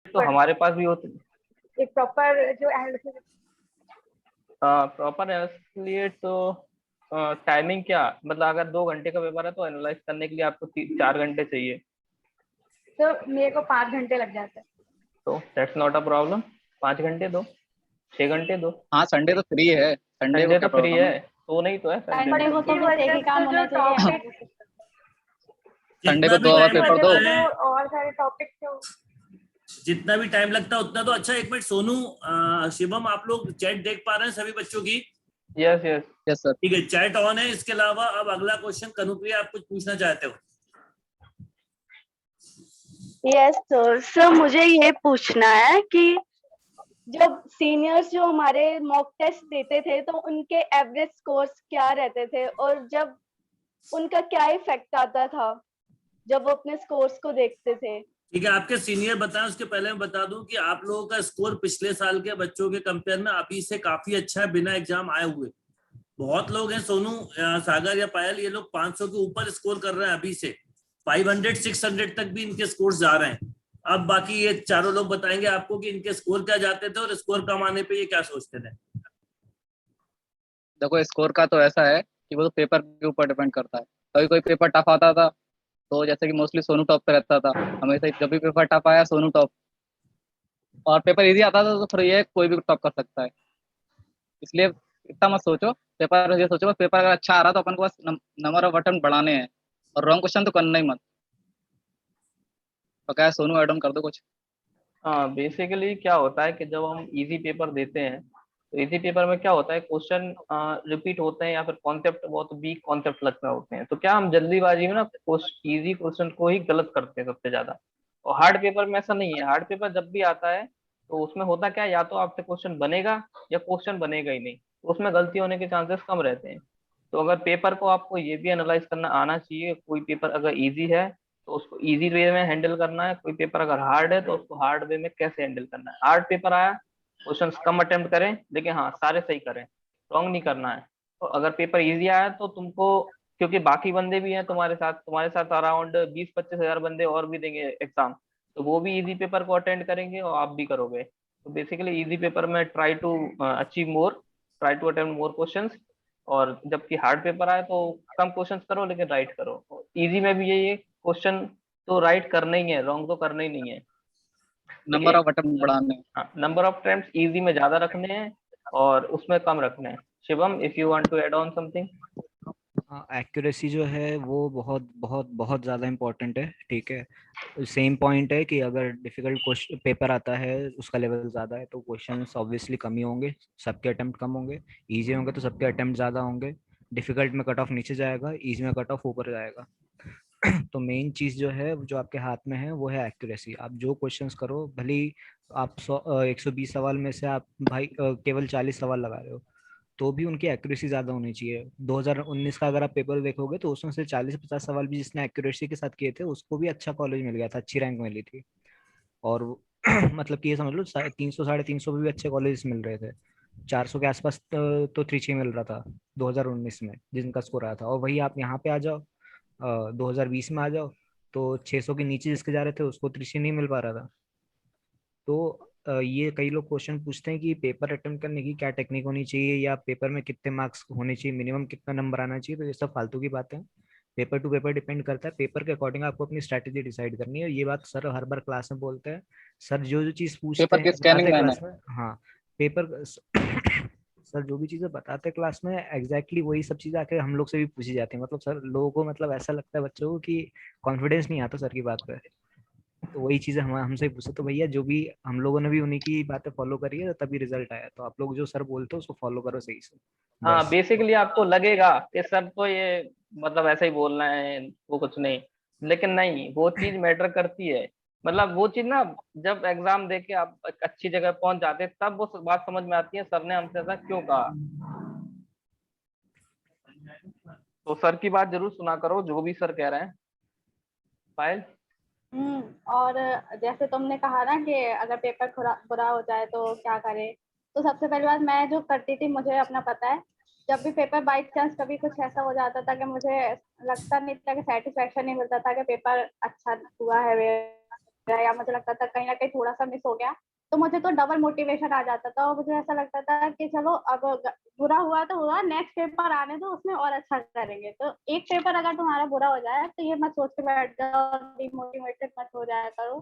तो हमारे पास भी होती एक प्रॉपर जो एनालिसिस। प्रॉपर इसलिए तो टाइमिंग क्या मतलब अगर 2 घंटे का पेपर है तो एनालाइज करने के लिए आपको 4 घंटे चाहिए। तो मेरे को 5 घंटे लग जाते हैं। तो दैट्स नॉट अ प्रॉब्लम। 5 घंटे दो, 6 घंटे दो। हाँ संडे तो फ्री है, संडे को संडे तो क्या फ्री प्रॉब्लम है, है। तो नहीं तो है संडे संडे में। को तो की बस एक वजह ही काम से जो होना चाहिए। टॉपिक, संडे जितना को भी 2 आवर टाइम पेपर लगता दो। है, और सारे टॉपिक थे। जितना भी टाइम लगता है उतना तो अच्छा। एक मिनट सोनू, शिवम, आप लोग चैट देख पा रहे हैं सभी बच्चों की? Yes yes. Yes sir. ठीक है, चैट ऑन है। इसके अलावा अब अगला क्वेश्चन कनुप्रिया, आप कुछ पूछना चाहते हो? Yes sir. सर मुझे ये पूछना है कि जब सीनियर्स जो हमारे मॉक टेस्ट देते थे तो उनके एवरेज स्कोर्स क्या रहते थे और जब उनका क्या इफेक्ट आता था जब वो अपने स्कोर्स को देखते थे? ठीक है, आपके सीनियर बताएं। उसके पहले मैं बता दूं कि आप लोगों का स्कोर पिछले साल के बच्चों के कंपेयर में अभी से काफी अच्छा है, बिना एग्जाम आए हुए। बहुत लोग हैं सोनू, सागर या पायल, ये लोग 500 के ऊपर स्कोर कर रहे हैं अभी से। 500 600 तक भी इनके स्कोर जा रहे हैं। अब बाकी ये चारों लोग बताएंगे आपको कि इनके स्कोर क्या जाते थे और स्कोर कम आने पे ये क्या सोचते थे। देखो स्कोर का तो ऐसा है कि वो तो पेपर के ऊपर डिपेंड करता है। कभी कोई पेपर टफ आता था तो जैसे कि मोस्टली सोनू टॉप पे रहता था हमेशा ही। जब भी पेपर टफ आया सोनू टॉप, और पेपर इजी आता था तो फिर ये कोई भी टॉप कर सकता है। इसलिए इतना मत सोचो पेपर, ये सोचो पेपर अगर अच्छा आ रहा तो अपन को बस नंबर ऑफ अटेम्प्ट बढ़ाने हैं और रॉन्ग क्वेश्चन तो करना ही मत। तो क्या है, सोनू एड ऑन कर दो कुछ। हाँ बेसिकली क्या होता है कि जब हम इजी पेपर देते हैं तो इजी पेपर में क्या होता है, क्वेश्चन रिपीट होते हैं या फिर कॉन्सेप्ट बहुत वीक कॉन्सेप्ट लगते होते हैं। तो क्या हम जल्दीबाजी में ना इजी क्वेश्चन को ही गलत करते हैं सबसे ज्यादा। और हार्ड पेपर में ऐसा नहीं है। हार्ड पेपर जब भी आता है तो उसमें होता क्या है, या तो आपसे क्वेश्चन बनेगा या क्वेश्चन बनेगा ही नहीं, तो उसमें गलती होने के चांसेस कम रहते हैं। तो अगर पेपर को आपको ये भी एनालाइज करना आना चाहिए, कोई पेपर अगर इजी है तो उसको इजी वे में हैंडल करना है, कोई पेपर अगर हार्ड है तो उसको हार्ड वे में कैसे हैंडल करना है। हार्ड पेपर आया, क्वेश्चंस कम अटेम्प्ट करें लेकिन हाँ सारे सही करें, रॉन्ग नहीं करना है। तो अगर पेपर इजी आया तो तुमको, क्योंकि बाकी बंदे भी हैं तुम्हारे साथ अराउंड 20-25 हजार बंदे और भी देंगे एग्जाम, तो वो भी इजी पेपर को अटेंड करेंगे और आप भी करोगे। तो बेसिकली इजी पेपर में try to achieve more, try to attempt more questions. और जबकि हार्ड पेपर आए तो कम क्वेश्चंस करो लेकिन राइट करो। इजी में भी यही है, क्वेश्चन तो राइट करना ही है, रॉन्ग तो करना ही नहीं है। नंबर ऑफ अटेम्प्ट बढ़ाने हैं। हाँ नंबर ऑफ अटेम्प्ट्स इजी में ज्यादा रखने हैं और उसमें कम रखने हैं। Shivam if you want to add on something. हाँ एक्यूरेसी जो है वो बहुत बहुत बहुत ज़्यादा इम्पोर्टेंट है। ठीक है, सेम पॉइंट है कि अगर डिफिकल्ट क्वेश्चन पेपर आता है उसका लेवल ज़्यादा है तो क्वेश्चंस ऑब्वियसली कम ही होंगे, सबके अटेम्प्ट कम होंगे। इजी होंगे तो सबके अटेम्प्ट ज़्यादा होंगे। डिफिकल्ट में कट ऑफ नीचे जाएगा, इजी में कट ऑफ ऊपर जाएगा। तो मेन चीज़ जो है जो आपके हाथ में है वो है एक्यूरेसी। आप जो क्वेश्चंस करो, भले ही आप 120 सवाल में से आप भाई केवल 40 सवाल लगा रहे हो तो भी उनकी एक्यूरेसी ज्यादा होनी चाहिए। 2019 का अगर आप पेपर देखोगे तो उसमें से 40-50 सवाल भी जिसने एक्यूरेसी के साथ किए थे उसको भी अच्छा कॉलेज मिल गया था, अच्छी रैंक मिली थी। और मतलब कि ये समझ लो 300 350 भी अच्छे कॉलेज मिल रहे थे। 400 के आसपास तो 3 मिल रहा था 2019 में जिनका स्कोर आया था। और वही आप यहाँ पे आ जाओ 2020 में आ जाओ तो 600 के नीचे जिसके जा रहे थे उसको 3 नहीं मिल पा रहा था। तो ये कई लोग क्वेश्चन पूछते हैं कि पेपर अटेम्प्ट करने की क्या टेक्निक होनी चाहिए या पेपर में कितने मार्क्स होने चाहिए, मिनिमम कितना नंबर आना चाहिए। तो ये सब फालतू की बातें हैं। पेपर टू पेपर डिपेंड करता है, पेपर के अकॉर्डिंग आपको अपनी स्ट्रैटेजी डिसाइड करनी है। ये बात सर हर बार क्लास में बोलते हैं। सर जो जो चीज़ पूछते पेपर की हैं बताते स्कैनिंग हैं मैन है। क्लास में। हाँ पेपर सर जो भी चीज़ें बताते हैं क्लास में एग्जैक्टली वही सब चीज़ें आके हम लोग से भी पूछी जाती है। मतलब सर लोगों को मतलब ऐसा लगता है बच्चों को कि कॉन्फिडेंस नहीं आता सर की बात पे। तो वही चीजें हम हमसे ही पूछते तो भैया जो भी हम लोगों ने भी उन्हीं की बातें फॉलो करी है तभी रिजल्ट आया। तो आप लोग जो सर बोलते हो उसको फॉलो करो सही से हाँ बस। बेसिकली आपको लगेगा कि सब तो ये मतलब ऐसे ही बोल रहे हैं, वो कुछ नहीं, लेकिन नहीं वो चीज मैटर करती है। मतलब वो चीज ना, जब एग्जाम दे के आप एक अच्छी जगह पहुंच जाते हैं तब वो बात समझ में आती है सर ने हमसे ऐसा क्यों कहा। तो सर की बात जरूर सुना करो जो भी सर कह रहे हैं। पायल। और जैसे तुमने कहा ना कि अगर पेपर बुरा हो जाए तो क्या करे, तो सबसे पहली बात मैं जो करती थी, मुझे अपना पता है, जब भी पेपर बाई चांस कभी कुछ ऐसा हो जाता था कि मुझे लगता नहीं था कि सेटिस्फेक्शन नहीं मिलता था कि पेपर अच्छा हुआ है या मुझे लगता था कहीं ना कहीं थोड़ा सा मिस हो गया, तो मुझे तो डबल मोटिवेशन आ जाता था और मुझे ऐसा लगता था कि चलो अब बुरा हुआ तो हुआ, नेक्स्ट पेपर आने दो, उसमें और अच्छा करेंगे। तो एक पेपर अगर तुम्हारा बुरा हो जाए तो ये मत सोच के बैठ जाओ, डिमोटिवेटेड मत हो जाया करो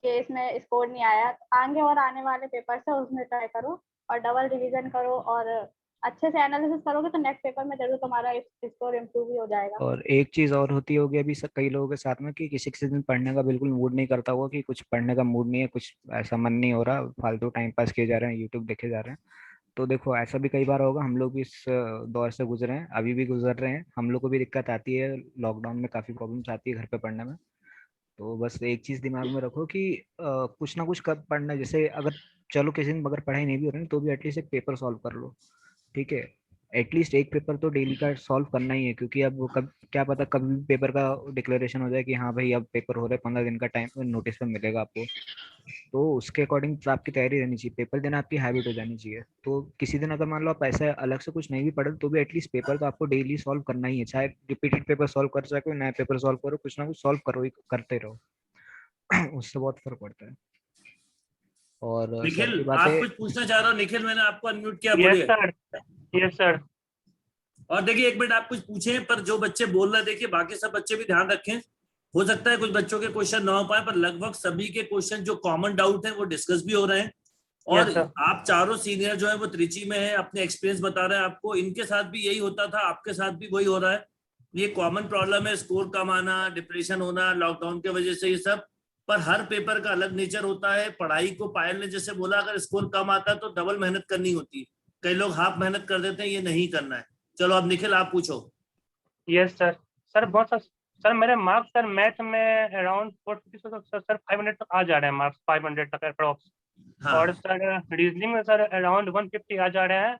कि इसमें स्कोर नहीं आया। आगे और आने वाले पेपर है उसमें ट्राई करो और डबल रिवीजन करो और अच्छे से एनालिसिस करोगे तो नेक्स्ट पेपर में जरूर तुम्हारा स्कोर इम्प्रूव ही हो जाएगा। और एक चीज और होती होगी अभी कई लोगों के साथ में कि किसी किसी दिन पढ़ने का बिल्कुल मूड नहीं करता होगा, कि कुछ पढ़ने का मूड नहीं है, कुछ ऐसा मन नहीं हो रहा, फालतू टाइम पास किए जा रहे हैं, यूट्यूब देखे जा रहे हैं। तो देखो ऐसा भी कई बार होगा, हम लोग भी इस दौर से गुजरे हैं, अभी भी गुजर रहे हैं, हम लोग को भी दिक्कत आती है, लॉकडाउन में काफी प्रॉब्लम्स आती है घर पे पढ़ने में। तो बस एक चीज दिमाग में रखो कि कुछ ना कुछ कब पढ़ना है। जैसे अगर चलो किसी दिन अगर पढ़ाई नहीं भी हो रही तो भी एटलीस्ट एक पेपर सॉल्व कर लो, ठीक है। एटलीस्ट एक पेपर तो डेली का सॉल्व करना ही है, क्योंकि अब कब क्या पता कभी भी पेपर का डिक्लेरेशन हो जाए कि हाँ भाई अब पेपर हो रहा है, 15 दिन का टाइम नोटिस पे मिलेगा आपको। तो उसके अकॉर्डिंग तो आपकी तैयारी रहनी चाहिए, पेपर देना आपकी हैबिट हो जानी चाहिए। तो किसी दिन अगर मान लो आप ऐसा अलग से कुछ नहीं भी पढ़े तो भी एटलीस्ट पेपर तो आपको डेली सॉल्व करना ही है, चाहे रिपीटेड पेपर सॉल्व कर सको, नया पेपर सॉल्व करो, कुछ ना कुछ सॉल्व करो ही, करते रहो। उससे बहुत फर्क पड़ता है। और सर निखिल की आप बातें। कुछ पूछना चाह रहे हो? निखिल मैंने आपको अनम्यूट किया, यस बोलिए। Sir, yes sir. और देखिए एक मिनट, आप कुछ पूछें, पर जो बच्चे बोल रहे हैं देखिए बाकी सब बच्चे भी ध्यान रखें। हो सकता है कुछ बच्चों के क्वेश्चन ना हो पाए, पर लगभग सभी के क्वेश्चन जो कॉमन डाउट है वो डिस्कस भी हो रहे हैं। और Yes, sir. आप चारों सीनियर जो है वो त्रिची में है, अपने एक्सपीरियंस बता रहे हैं आपको। इनके साथ भी यही होता था, आपके साथ भी वही हो रहा है। ये कॉमन प्रॉब्लम है, स्कोर कम आना, डिप्रेशन होना लॉकडाउन की वजह से, ये सब। पर हर पेपर का अलग नेचर होता है। पढ़ाई को पायल ने जैसे बोला, अगर स्कोर कम आता है तो डबल मेहनत करनी होती है। कई लोग हाफ मेहनत कर देते हैं, ये नहीं करना है। चलो अब निखिल आप पूछो। Yes sir. सर बहुत सर मेरे मार्क्स सर मैथ में अराउंड 450 सर 500 तक आ जा रहे हैं मार्क्स, 500 तक अप्रोक्स। हाँ। और सर रीजनिंग में सर अराउंड 150 आ जा रहे हैं।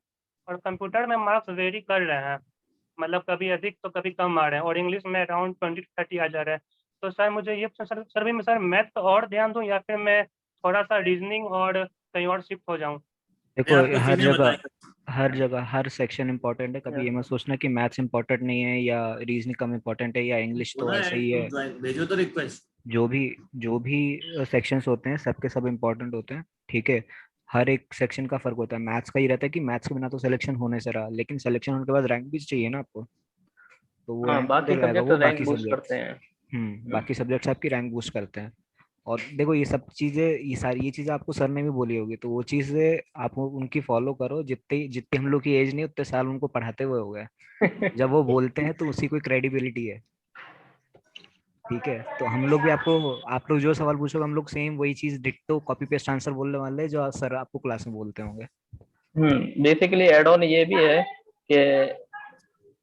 और कंप्यूटर में मार्क्स वेरी कर रहे हैं, मतलब कभी अधिक तो कभी कम आ रहे हैं। और इंग्लिश में अराउंड 20-30 आ जा रहे हैं। तो सर मुझे ये सर भी मैं सर मैथ पर और ध्यान दूं या फिर मैं थोड़ा सा रीजनिंग और कहीं और शिफ्ट हो जाऊं? देखो आपको हर सीनियर जगह बताएंगे। हर जगह हर सेक्शन इम्पोर्टेंट है, कभी ये मत सोचना कि मैथ्स इम्पोर्टेंट नहीं है या रीजनिंग कम इम्पोर्टेंट है या इंग्लिश तो ऐसे ही है। भेजो तो रिक्वेस्ट। जो भी सेक्शंस होते हैं सबके सब इम्पोर्टेंट होते हैं, ठीक है। हर एक सेक्शन का फर्क होता है। मैथ्स का ही रहता है कि मैथ्स के बिना तो सिलेक्शन होने से रहा, लेकिन सिलेक्शन होने के बाद रैंक भी चाहिए ना आपको, तो वो हाँ, रैंक बाकी किधर रहेगा, सब्जेक्ट वो रैंक बाकी बूस्ट सब्जेक्ट्स। करते हैं। बाकी सब्जेक्ट्स आपकी रैंक बूस्ट करते हैं। और देखो ये सब चीजें, ये चीजें आपको सर ने भी बोली होगी, तो वो चीजें आप उनकी फॉलो करो। जितनी जितनी हम लोग की एज नहीं उतने साल उनको पढ़ाते हुए हो गए, जब वो बोलते हैं तो उसी कोई क्रेडिबिलिटी है, ठीक है। तो हम लोग भी आप लोग जो सवाल पूछोगे हम लोग सेम वही चीज डिट्टो कॉपी पेस्ट आंसर बोलने वाले हैं जो सर आपको क्लास में बोलते होंगे। बेसिकली एड ऑन ये भी है कि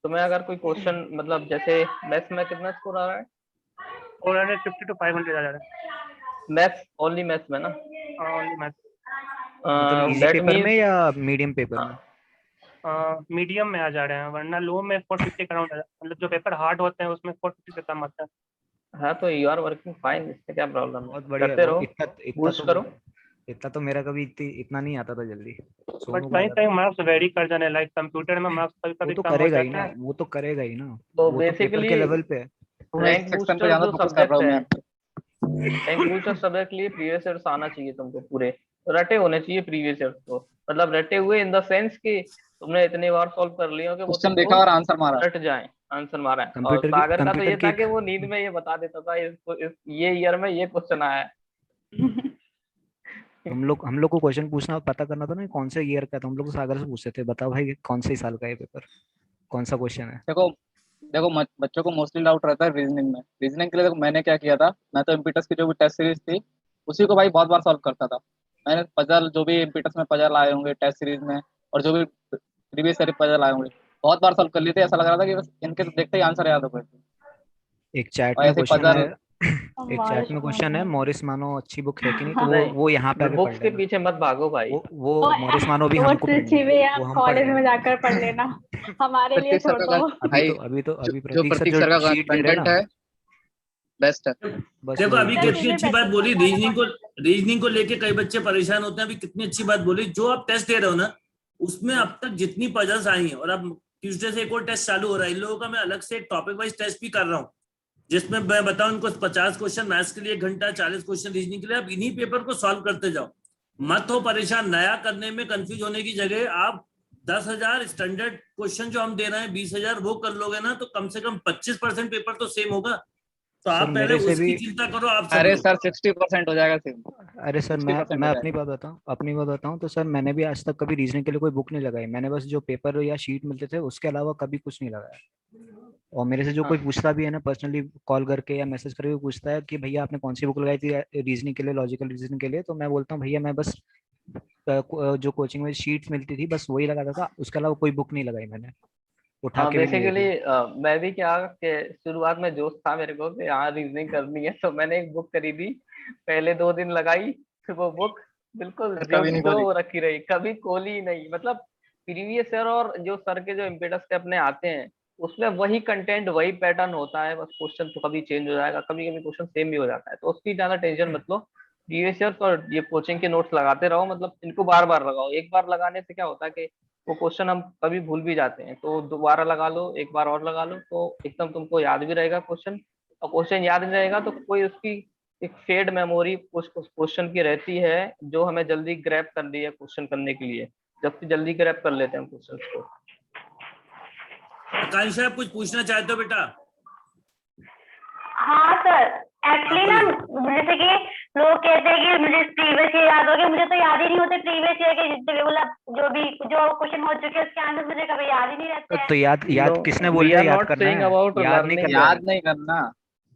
तुम्हें अगर कोई क्वेश्चन, मतलब जैसे मैथ्स में कितना स्कोर आ रहा है? 450 to 500 आ जा रहा है मैथ्स, ओनली मैथ्स में ना? Only math. मतलब इजी दैट पेपर में मीन्स या मीडियम पेपर में? मीडियम में आ जा रहे हैं, वरना लो में 450 के अराउंड, मतलब जो पेपर हार्ड होते हैं उसमें 450 से कम आता है। हाँ, तो यू आर वर्किंग फाइन, इससे क्या प्रॉब्लम है? बहुत बढ़िया। करते रहो, इतना बूस्ट करो। तो मेरा कभी इतना नहीं आता था जल्दी, बट सोनू कहीं का कहीं मार्क्स वेरी कर जाने, लाइक कंप्यूटर में मार्क्स कभी वो कभी तो कम हो करेगा ही जाते ना, हैं। वो तो करेगा ही ना, तो वो तो पेपर बेसिकली के लेवल पे है। मैं इस रैंक सेक्शन पे बूस्टर ज्यादा जो फोकस कर रहा सब्जेक्ट हूँ है, मैं। रैंक बूस्टर सब्जेक्ट के लिए प्रीवियस ईयर्स आना चाहिए तुमको, पूरे रटे होने चाहिए प्रीवियस ईयर्स को। मतलब रटे हुए इन द सेंस कि तुमने इतने बार सॉल्व कर लिया कि वो क्वेश्चन देखा तुमको और आंसर मारा। रट जाए, आंसर मारा है। और कंप्यूटर की सागर का तो कंप्यूटर ये की था एक कि वो नींद में ये बता देता था ये ईयर में ये क्वेश्चन आया है। हम लोग को क्वेश्चन पूछना पता करना था ना कौन से ईयर का, तो हम लोग सागर से पूछते थे बताओ भाई कौन से साल का है पेपर, कौन सा क्वेश्चन है। देखो देखो बच्चों को मोस्टली डाउट रहता है रीजनिंग में। रीजनिंग के लिए देखो मैंने क्या किया था, मैं तो इम्पीटस की जो भी टेस्ट सीरीज थी उसी को भाई बहुत बार सॉल्व करता था। मैंने पजल जो भी इम्पीटस में पजल आए होंगे टेस्ट सीरीज में, और जो भी प्रीवियस ईयर पजल आए होंगे, बहुत बार सॉल्व कर लिए थे। ऐसा लग रहा था कि बस इनके तो देखते ही आंसर याद हो गए थे। एक चैट और में ऐसे क्वेश्चन है पजल एक चैट में क्वेश्चन है, मॉरिस मानो अच्छी बुक है कि नहीं, तो नहीं, वो यहाँ पे आके पढ़ बुक्स के लेना। पीछे मत भागो भाई। वो मॉरिस मानो भी वो हमको पढ़नी ट्रिची है, भी वो आप हम पढ़ कॉलेज रहे में हैं। जाकर पढ़ लेना, हमारे लिए प्रतीक सर छोड़ का दो। भाई, अभी जो प्रतीक सर प्रतीक जो सर का शीट दे रहे हैं कंटेंट ना, है बेस्ट है। बस देखो वही अभी सर कितनी मेरे अच्छी बात प्रैक्टिस बोली, सर वाला रीजनिंग को लेके कई बच्चे परेशान होते हैं। अभी कितनी अच्छी बात बोली, जो आप टेस्ट दे रहे हो ना उसमें अब तक जितनी पजल्स आई हैं, और अब ट्यूसडे से एक और टेस्ट चालू हो रहा है, इन लोगों का मैं अलग से एक टॉपिक वाइज टेस्ट भी कर रहा हूँ। जिसमें मैं बताऊं इनको 50 क्वेश्चन मैथ्स के लिए 1 घंटा, 40 क्वेश्चन रीजनिंग के लिए। आप इन्हीं पेपर को सॉल्व करते जाओ, मत हो परेशान। नया करने में कंफ्यूज होने की जगह आप 10,000 स्टैंडर्ड क्वेश्चन जो हम दे रहे हैं 20,000 वो कर लोगे ना, तो कम से कम 25% पेपर तो सेम होगा। तो आप पहले मेरे से उसकी भी चिंता करो आप सब अरे लोग। सर 60% हो जाएगा सिर्फ। अरे सर 60% मैं हो अपनी जाएगा। बात बताऊं तो सर मैंने भी आज तक कभी रीजनिंग के लिए कोई बुक नहीं लगाई। मैंने बस जो पेपर या शीट मिलते थे उसके अलावा कभी कुछ नहीं लगाया। और मेरे से जो कोई पूछता भी है ना, पर्सनली कॉल करके या मैसेज करके पूछता है कि भैया आपने कौन सी बुक लगाई थी रीजनिंग के लिए, लॉजिकल रीजनिंग के लिए, तो मैं बोलता हूँ भैया मैं बस जो कोचिंग में शीट्स मिलती थी बस वही लगाता था, उसके अलावा कोई बुक नहीं लगाई मैंने, उठा हाँ के भी नहीं बेसिकली देखी। मैं भी क्या कि शुरुआत में जोश था मेरे को कि हाँ रीजनिंग करनी है, तो मैंने एक बुक खरीदी, पहले 2 दिन लगाई, फिर वो बुक बिल्कुल फिर जो कभी की नहीं जो खोली। वो रखी रही, कभी खोली ही नहीं। मतलब प्रीवियस ईयर और जो सर के जो इम्पेटस के अपने आते हैं उसमें वही कंटेंट वही पैटर्न होता है, बस क्वेश्चन तो कभी चेंज हो जाएगा, कभी कभी क्वेश्चन सेम भी हो जाता है, तो उसकी ज्यादा टेंशन मत लो। प्रीवियस ईयर और ये कोचिंग के नोट्स लगाते रहो, मतलब इनको बार बार लगाओ। एक बार लगाने से क्या होता है कि वो क्वेश्चन हम कभी भूल भी जाते हैं, तो दोबारा लगा लो, एक बार और लगा लो, तो एकदम तुमको याद भी रहेगा क्वेश्चन। और क्वेश्चन याद नहीं रहेगा तो कोई उसकी एक फेड मेमोरी कुछ क्वेश्चन की रहती है जो हमें जल्दी ग्रैब कर ली है क्वेश्चन करने के लिए, जब जल्दी ग्रैब कर लेते हैं क्वेश्चन को। आकांक्षा आप कुछ पूछना चाहते हो बेटा? हाँ सर, एक्चुअली ना जैसे कि लोग कहते हैं कि मुझे प्रीवियस ईयर याद हो गया, मुझे तो याद ही नहीं होते प्रीवियस ईयर के जितने मतलब जो क्वेश्चन हो चुके हैं उसके आंसर मुझे कभी याद ही नहीं रहते हैं। तो याद किसने बोल वी दिया आर याद नॉट करना सेइंग है? अबाउट याद नहीं लर्निंग। करना है, याद नहीं करना,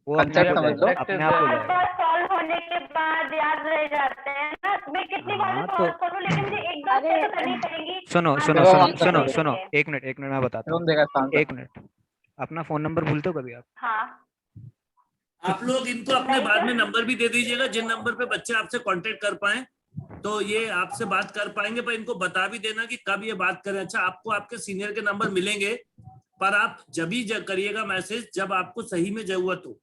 वो अपने आप कंसेप्ट हो समझ लो। जाएगा, अपने आप हो प्रैक्टिस जाएगा। सॉल्व होने के बाद याद रह जाते हैं ना, मैं कितनी बार हाँ सॉल्व तो करूँ लेकिन मुझे एक दो अरे तो करनी पड़ेगी। सुनो आंसर सुनो देखो सुनो तो सुनो नहीं सुनो, देंगे। एक मिनट मैं बताता कौन हूँ। देगा इसका आंसर? एक मिनट, अपना फोन नंबर भूलते हो कभी आप? हाँ आप लोग इनको अपने नहीं बाद सर। में नंबर भी दे दीजिएगा, जिन नंबर पे बच्चे आपसे कांटेक्ट कर पाए तो ये आपसे बात कर पाएंगे, पर इनको बता भी देना कि कब ये बात करें। अच्छा, आपको आपके सीनियर के नंबर मिलेंगे, पर आप जब ही करिएगा मैसेज जब आपको सही में जरूरत हो,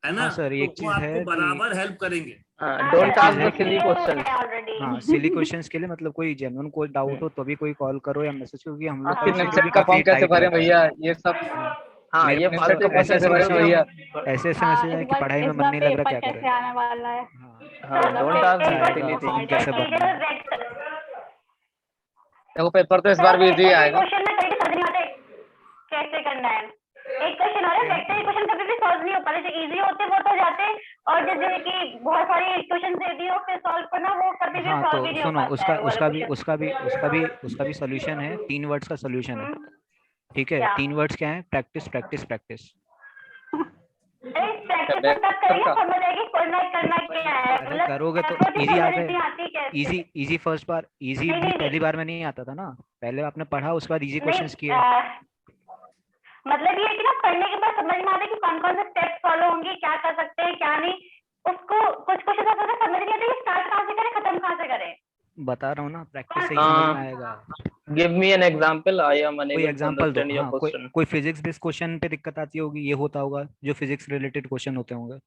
है ना? हाँ सर, तो एक वो चीज आपको है कि बराबर हेल्प करेंगे। हाँ डोंट सर, एक चीज आस्क है द आपने कि सिली किए हुए क्वेश्चन। हैं ऑलरेडी। हाँ, सिली क्वेश्चंस के लिए मतलब कोई जेन्युइन कोई डाउट हो तो भी कोई कॉल करो या मैसेज, क्योंकि हम लोग का फिर हाँ शेड्यूल निमसेट का काफी फॉर्म कैसे टाइट भरे रहता है। भैया, ये सब हाँ, हाँ मेरे ये पास निमसेट तो का फालतू फॉर्म ऐसे कैसे ऐसे भरे क्वेश्चन भैया? ऐसे हाँ मैसेज इस है कि बार पढ़ाई में इस मन बार नहीं लग रहा, पेपर क्या कैसे करें? आने वाला है। हाँ, हाँ मतलब डोंट आस्क द पेपर आएगा सिली तो फॉर्म थिंग। कैसे भरना है? देखो पेपर तो इस बार भी इजी आएगा। क्वेश्चन में कहीं समझ नहीं आते कैसे करना है। एक क्वेश्चन और है, वेक्टर इक्वेशन कभी भी सॉल्व नहीं हो पाते, जो इजी होते हैं वो तो जाते हैं, और जैसे कि बहुत सारे इक्वेशन दे दी हो फिर सॉल्व करना, वो कभी भी हाँ सॉल्व तो भी नहीं हो सुनो, पाता उसका है वो वाला उसका भी क्वेश्चन। उसका भी उसका भी उसका भी सोल्यूशन है, 3 वर्ड्स का सोल्यूशन है। ठीक है, क्या? 3 वर्ड्स क्या है? Practice practice practice. अरे प्रैक्टिस तो तब वेक्टर करेंगे का समझ आएगी करना क्या है, अरे मतलब करोगे तो अप्रोच ही इजी आ समझ गए। नहीं आती कैसे। इजी इजी फर्स्ट बार, इजी नहीं भी नहीं पहली बार में नहीं आता था ना, पहले आपने पढ़ा उसके बाद इजी नहीं क्वेश्चंस किए। मतलब ये है कि ना पढ़ने के बाद समझ में आता है कि कौन कौन से स्टेप्स फॉलो होंगे, क्या कर सकते हैं क्या नहीं। उसको कुछ क्वेश्चन ऐसा समझ नहीं आता कि स्टार्ट कहाँ से करें खत्म कहाँ से करें। बता रहा हूँ ना, प्रैक्टिस से ही समझ में आएगा। Give me an example, I am कोई अनेबल टू एग्जांपल दो, अंडरस्टैंड योर हाँ, कोई क्वेश्चन। कोई फिजिक्स बेस्ड क्वेश्चन पे दिक्कत आती होगी, ये होता होगा जो फिजिक्स रिलेटेड क्वेश्चन होते होंगे।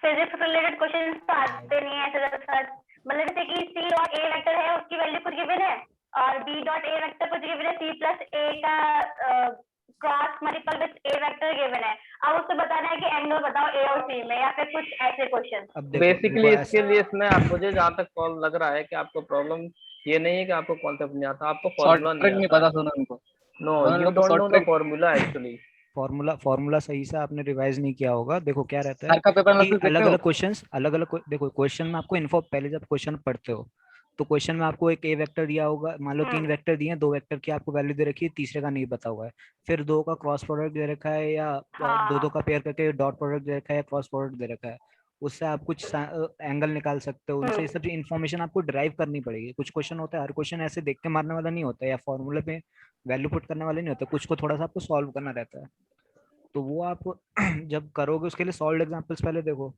फिजिक्स रिलेटेड क्वेश्चन तो आते नहीं है ऐसे सर, मतलब जैसे कि सी डॉट ए वेक्टर है उसकी वैल्यू कुछ गिवन है, और बी डॉट ए वेक्टर कुछ गिवन है, सी प्लस ए का cross multiple with A vector given है, अब उसको बताना है कि एंगल बताओ ए और सी में, या फिर कुछ ऐसे क्वेश्चन। अब देखो बेसिकली ऐसा, इसके लिए इसमें आप मुझे जहाँ तक कॉल लग रहा है कि आपको प्रॉब्लम ये नहीं है कि आपको कॉन्सेप्ट नहीं आता, आपको शॉर्ट फॉर्मूला नहीं ट्रिक नहीं आता पता, है। सुनो इनको, नो दोनों यू लोग को don't short know the trick. Formula actually. Formula सही से आपने रिवाइज नहीं किया होगा। देखो क्या रहता है हर का पेपर कि एनालिसिस देखते अलग हो? अलग क्वेश्चंस, अलग अलग देखो क्वेश्चन में आपको इन्फो, पहले जब क्वेश्चन पढ़ते हो तो क्वेश्चन में आपको एक ए वेक्टर दिया होगा, मान लो 3 वेक्टर दिए हैं, 2 वेक्टर की आपको वैल्यू दे रखी है, तीसरे का नहीं पता हुआ है, फिर 2 का क्रॉस प्रोडक्ट दे रखा है, या दो का पेयर करके डॉट प्रोडक्ट दे रखा है, या क्रॉस प्रोडक्ट दे रखा है, उससे आप कुछ एंगल निकाल सकते हो, उनसे ये सब इन्फॉर्मेशन आपको ड्राइव करनी पड़ेगी। कुछ क्वेश्चन होता है, हर क्वेश्चन ऐसे देख के मारने वाला नहीं होता, या फॉर्मूले पे वैल्यू पुट करने वाले नहीं होते, कुछ को थोड़ा सा आपको सॉल्व करना रहता है। तो वो आप जब करोगे उसके लिए सॉल्व एग्जांपल्स पहले देखो।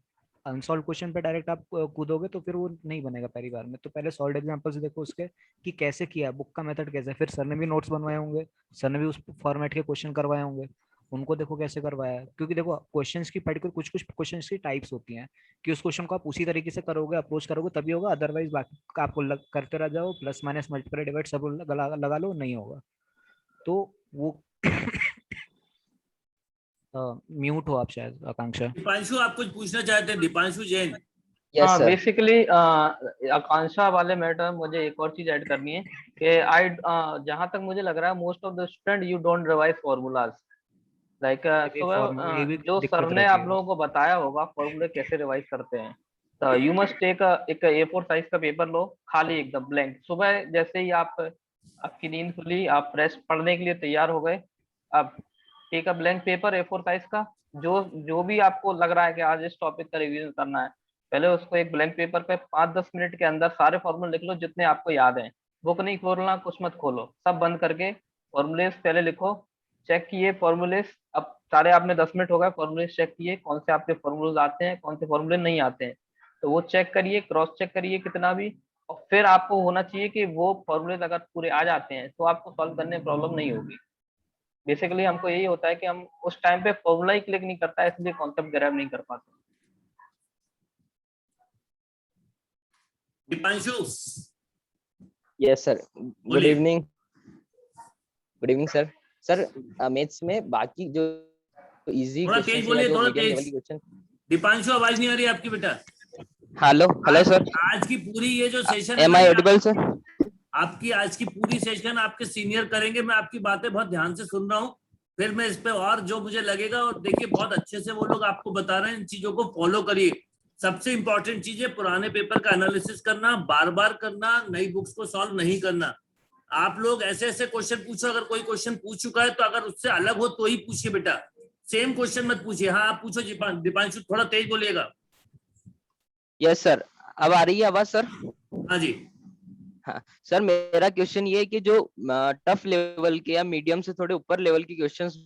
अनसॉल्व क्वेश्चन पे डायरेक्ट आप कूदोगे तो फिर वो नहीं बनेगा पहली बार में, तो पहले सॉल्व एग्जांपल्स देखो उसके कि कैसे किया, बुक का मेथड कैसे है, फिर सर ने भी नोट्स बनवाए होंगे, सर ने भी उस फॉर्मेट के क्वेश्चन करवाए होंगे, उनको देखो कैसे करवाया है। क्योंकि देखो क्वेश्चंस की पर्टिकुलर कुछ कुछ क्वेश्चंस की टाइप्स होती हैं कि उस क्वेश्चन को आप उसी तरीके से करोगे, अप्रोच करोगे तभी होगा, अदरवाइज बाकी आपको करते रह जाओ, प्लस माइनस मल्टीप्लाई डिवाइड सब लगा लो, नहीं होगा। तो वो म्यूट हो आप शायद, आकांक्षा। दीपांशु आप कुछ पूछना चाहते हैं? दीपांशु जैन। यस हाँ, सर। बेसिकली आकांक्षा वाले मैटर मुझे एक और चीज ऐड करनी है कि जहां तक मुझे लग रहा है most of the student you don't revise formulas like फॉर्मूले भी जो सर दिक्कत ने रहती आप है। लोगों को बताया होगा फॉर्मूले कैसे रिवाइज करते हैं, तो यू मस्ट टेक एक A4 साइज का पेपर लो, खाली एकदम ब्लैंक। सुबह जैसे ही आपकी नींद खुली, आप फ्रेश पढ़ने के लिए तैयार हो गए, अब take a blank paper A4 size का, जो जो भी आपको लग रहा है कि आज इस टॉपिक का रिवीजन करना है, पहले उसको एक ब्लैंक पेपर पे 5-10 मिनट के अंदर सारे फॉर्मूले लिख लो जितने आपको याद हैं। बुक नहीं खोलना, कुछ मत खोलो, सब बंद करके फॉर्मूलेस पहले लिखो। चेक किए फॉर्मूलेस, अब सारे आपने 10 मिनट हो गए फॉर्मूलेस चेक किए, कौन से आपके फॉर्मूलेस आते हैं, कौन से फॉर्मूले नहीं आते हैं, तो वो चेक करिए, क्रॉस चेक करिए कितना भी। और फिर आपको होना चाहिए कि वो फॉर्मूलेस अगर पूरे आ जाते हैं तो आपको सॉल्व करने में प्रॉब्लम नहीं होगी। बेसिकली हमको यही होता है कि हम उस टाइम पे फॉर्मूला ही क्लिक नहीं करता है, इसलिए कॉन्सेप्ट ग्रैब नहीं कर पाते। Deepanshu yes sir. गुड बोलिए। Evening. Good evening sir. Sir maths में बाकी जो इजी थोड़ा क्वेश्चन तेज है, बोलिए, जो थोड़ा मीडियम तेज। लेवल के क्वेश्चन। दीपांशु आवाज नहीं आ रही आपकी बेटा। Hello hello sir. आज की पूरी ये जो session am I audible sir? आपकी आज की पूरी सेशन आपके सीनियर करेंगे। मैं आपकी बातें बहुत ध्यान से सुन रहा हूँ, फिर मैं इस पे और जो मुझे लगेगा, और देखिए बहुत अच्छे से वो लोग आपको बता रहे हैं, इन चीजों को फॉलो करिए। सबसे इंपॉर्टेंट चीज है पुराने पेपर का एनालिसिस करना, बार बार करना, नई बुक्स को सॉल्व नहीं करना। आप लोग ऐसे ऐसे क्वेश्चन पूछो, अगर कोई क्वेश्चन पूछ चुका है तो अगर उससे अलग हो तो ही पूछिए बेटा, सेम क्वेश्चन मत पूछिए। हाँ आप पूछो दीपांशु, थोड़ा तेज बोलिएगा। Yes sir. अब आ रही है आवाज सर? हाँ जी। हाँ सर, मेरा क्वेश्चन ये है कि जो टफ लेवल के या मीडियम से थोड़े ऊपर लेवल के क्वेश्चंस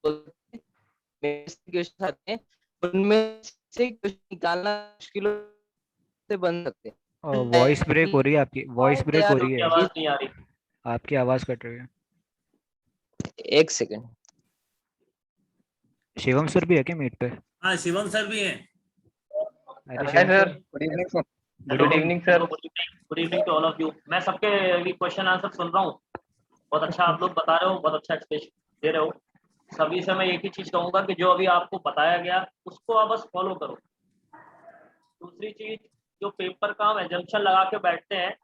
क्वेश्चन आते हैं, उनमें से क्वेश्चन निकालना मुश्किल से बन सकते हैं। वॉइस ब्रेक हो रही है आपकी, वॉइस ब्रेक हो रही है, आवाज नहीं आ रही। आपकी आवाज कट रही है। एक सेकंड। शिवम सर भी है क्या मीट पे? हाँ शिवम सर भी हैं। अरे hi Shivam sir. Sir. Good evening sir. Good evening sir. Good evening to all of you. मैं सबके भी क्वेश्चन आंसर सुन रहा हूँ, बहुत अच्छा आप लोग बता रहे हो, बहुत अच्छा एक्सप्लेनेशन दे रहे हो। सभी से मैं एक ही चीज कहूंगा कि जो अभी आपको बताया गया उसको आप बस फॉलो करो। दूसरी चीज, जो पेपर का हम एजम्पशन लगा के बैठते हैं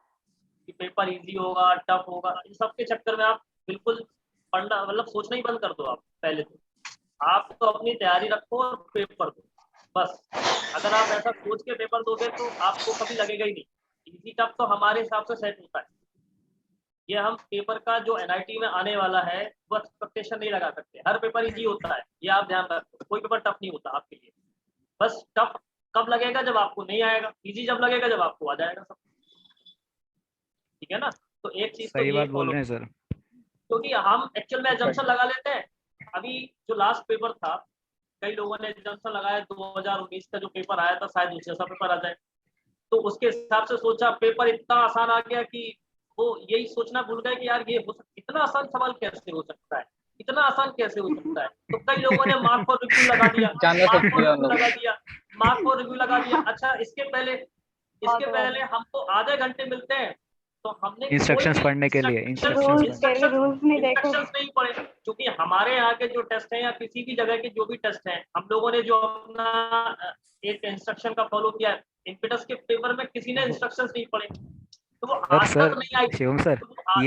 कि पेपर इजी होगा, टफ होगा, इन सब के चक्कर में आप बिल्कुल पढ़ना मतलब सोचना ही बंद कर दो। आप पहले तो आप तो अपनी तैयारी रखो और पेपर दो बस। अगर आप ऐसा सोच के पेपर दोगे तो आपको कभी लगेगा ही नहीं। इजी टफ तो हमारे हिसाब से सेट होता है। ये हम पेपर का जो एनआईटी में आने वाला है वो एक्सपेक्टेशन नहीं लगा सकते। हर पेपर इजी होता है, ये आप ध्यान रखो। कोई पेपर टफ नहीं होता आपके लिए। बस टफ कब लगेगा? जब आपको नहीं आएगा। इजी जब लगेगा? जब आपको आ जाएगा सब। ठीक है ना? तो एक चीज तो सही ये बात बोल follow, रहे हैं सर। क्योंकि हम एक्चुअल में एजम्पशन लगा लेते हैं। अभी जो लास्ट पेपर था, कई लोगों ने एजम्पशन लगाया 2019 का जो पेपर आया था शायद उस जैसा पेपर आ जाए, तो उसके हिसाब से सोचा पेपर इतना आसान आ गया कि वो यही सोचना भूल गए कि यार ये हो सकता, इतना आसान सवाल कैसे हो सकता है, इतना आसान कैसे हो सकता है। तो कई लोगों ने मार्क फॉर रिव्यू लगा दिया, मार्क फॉर रिव्यू लगा दिया, मार्क फॉर रिव्यू लगा दिया। अच्छा इसके पहले हमको आधे घंटे मिलते हैं तो हमने इंस्ट्रक्शंस पढ़ने के लिए रूल्स नहीं देखे। इंस्ट्रक्शंस नहीं पढ़े। क्योंकि हमारे यहाँ के जो टेस्ट हैं या किसी भी जगह के जो भी टेस्ट हैं, हम लोगों ने जो अपना एक इंस्ट्रक्शन का फॉलो किया है। इम्पिटस के पेपर में किसी ने इंस्ट्रक्शंस नहीं पढ़े, तो वो आज तक नहीं आई। शिवम सर, तो वो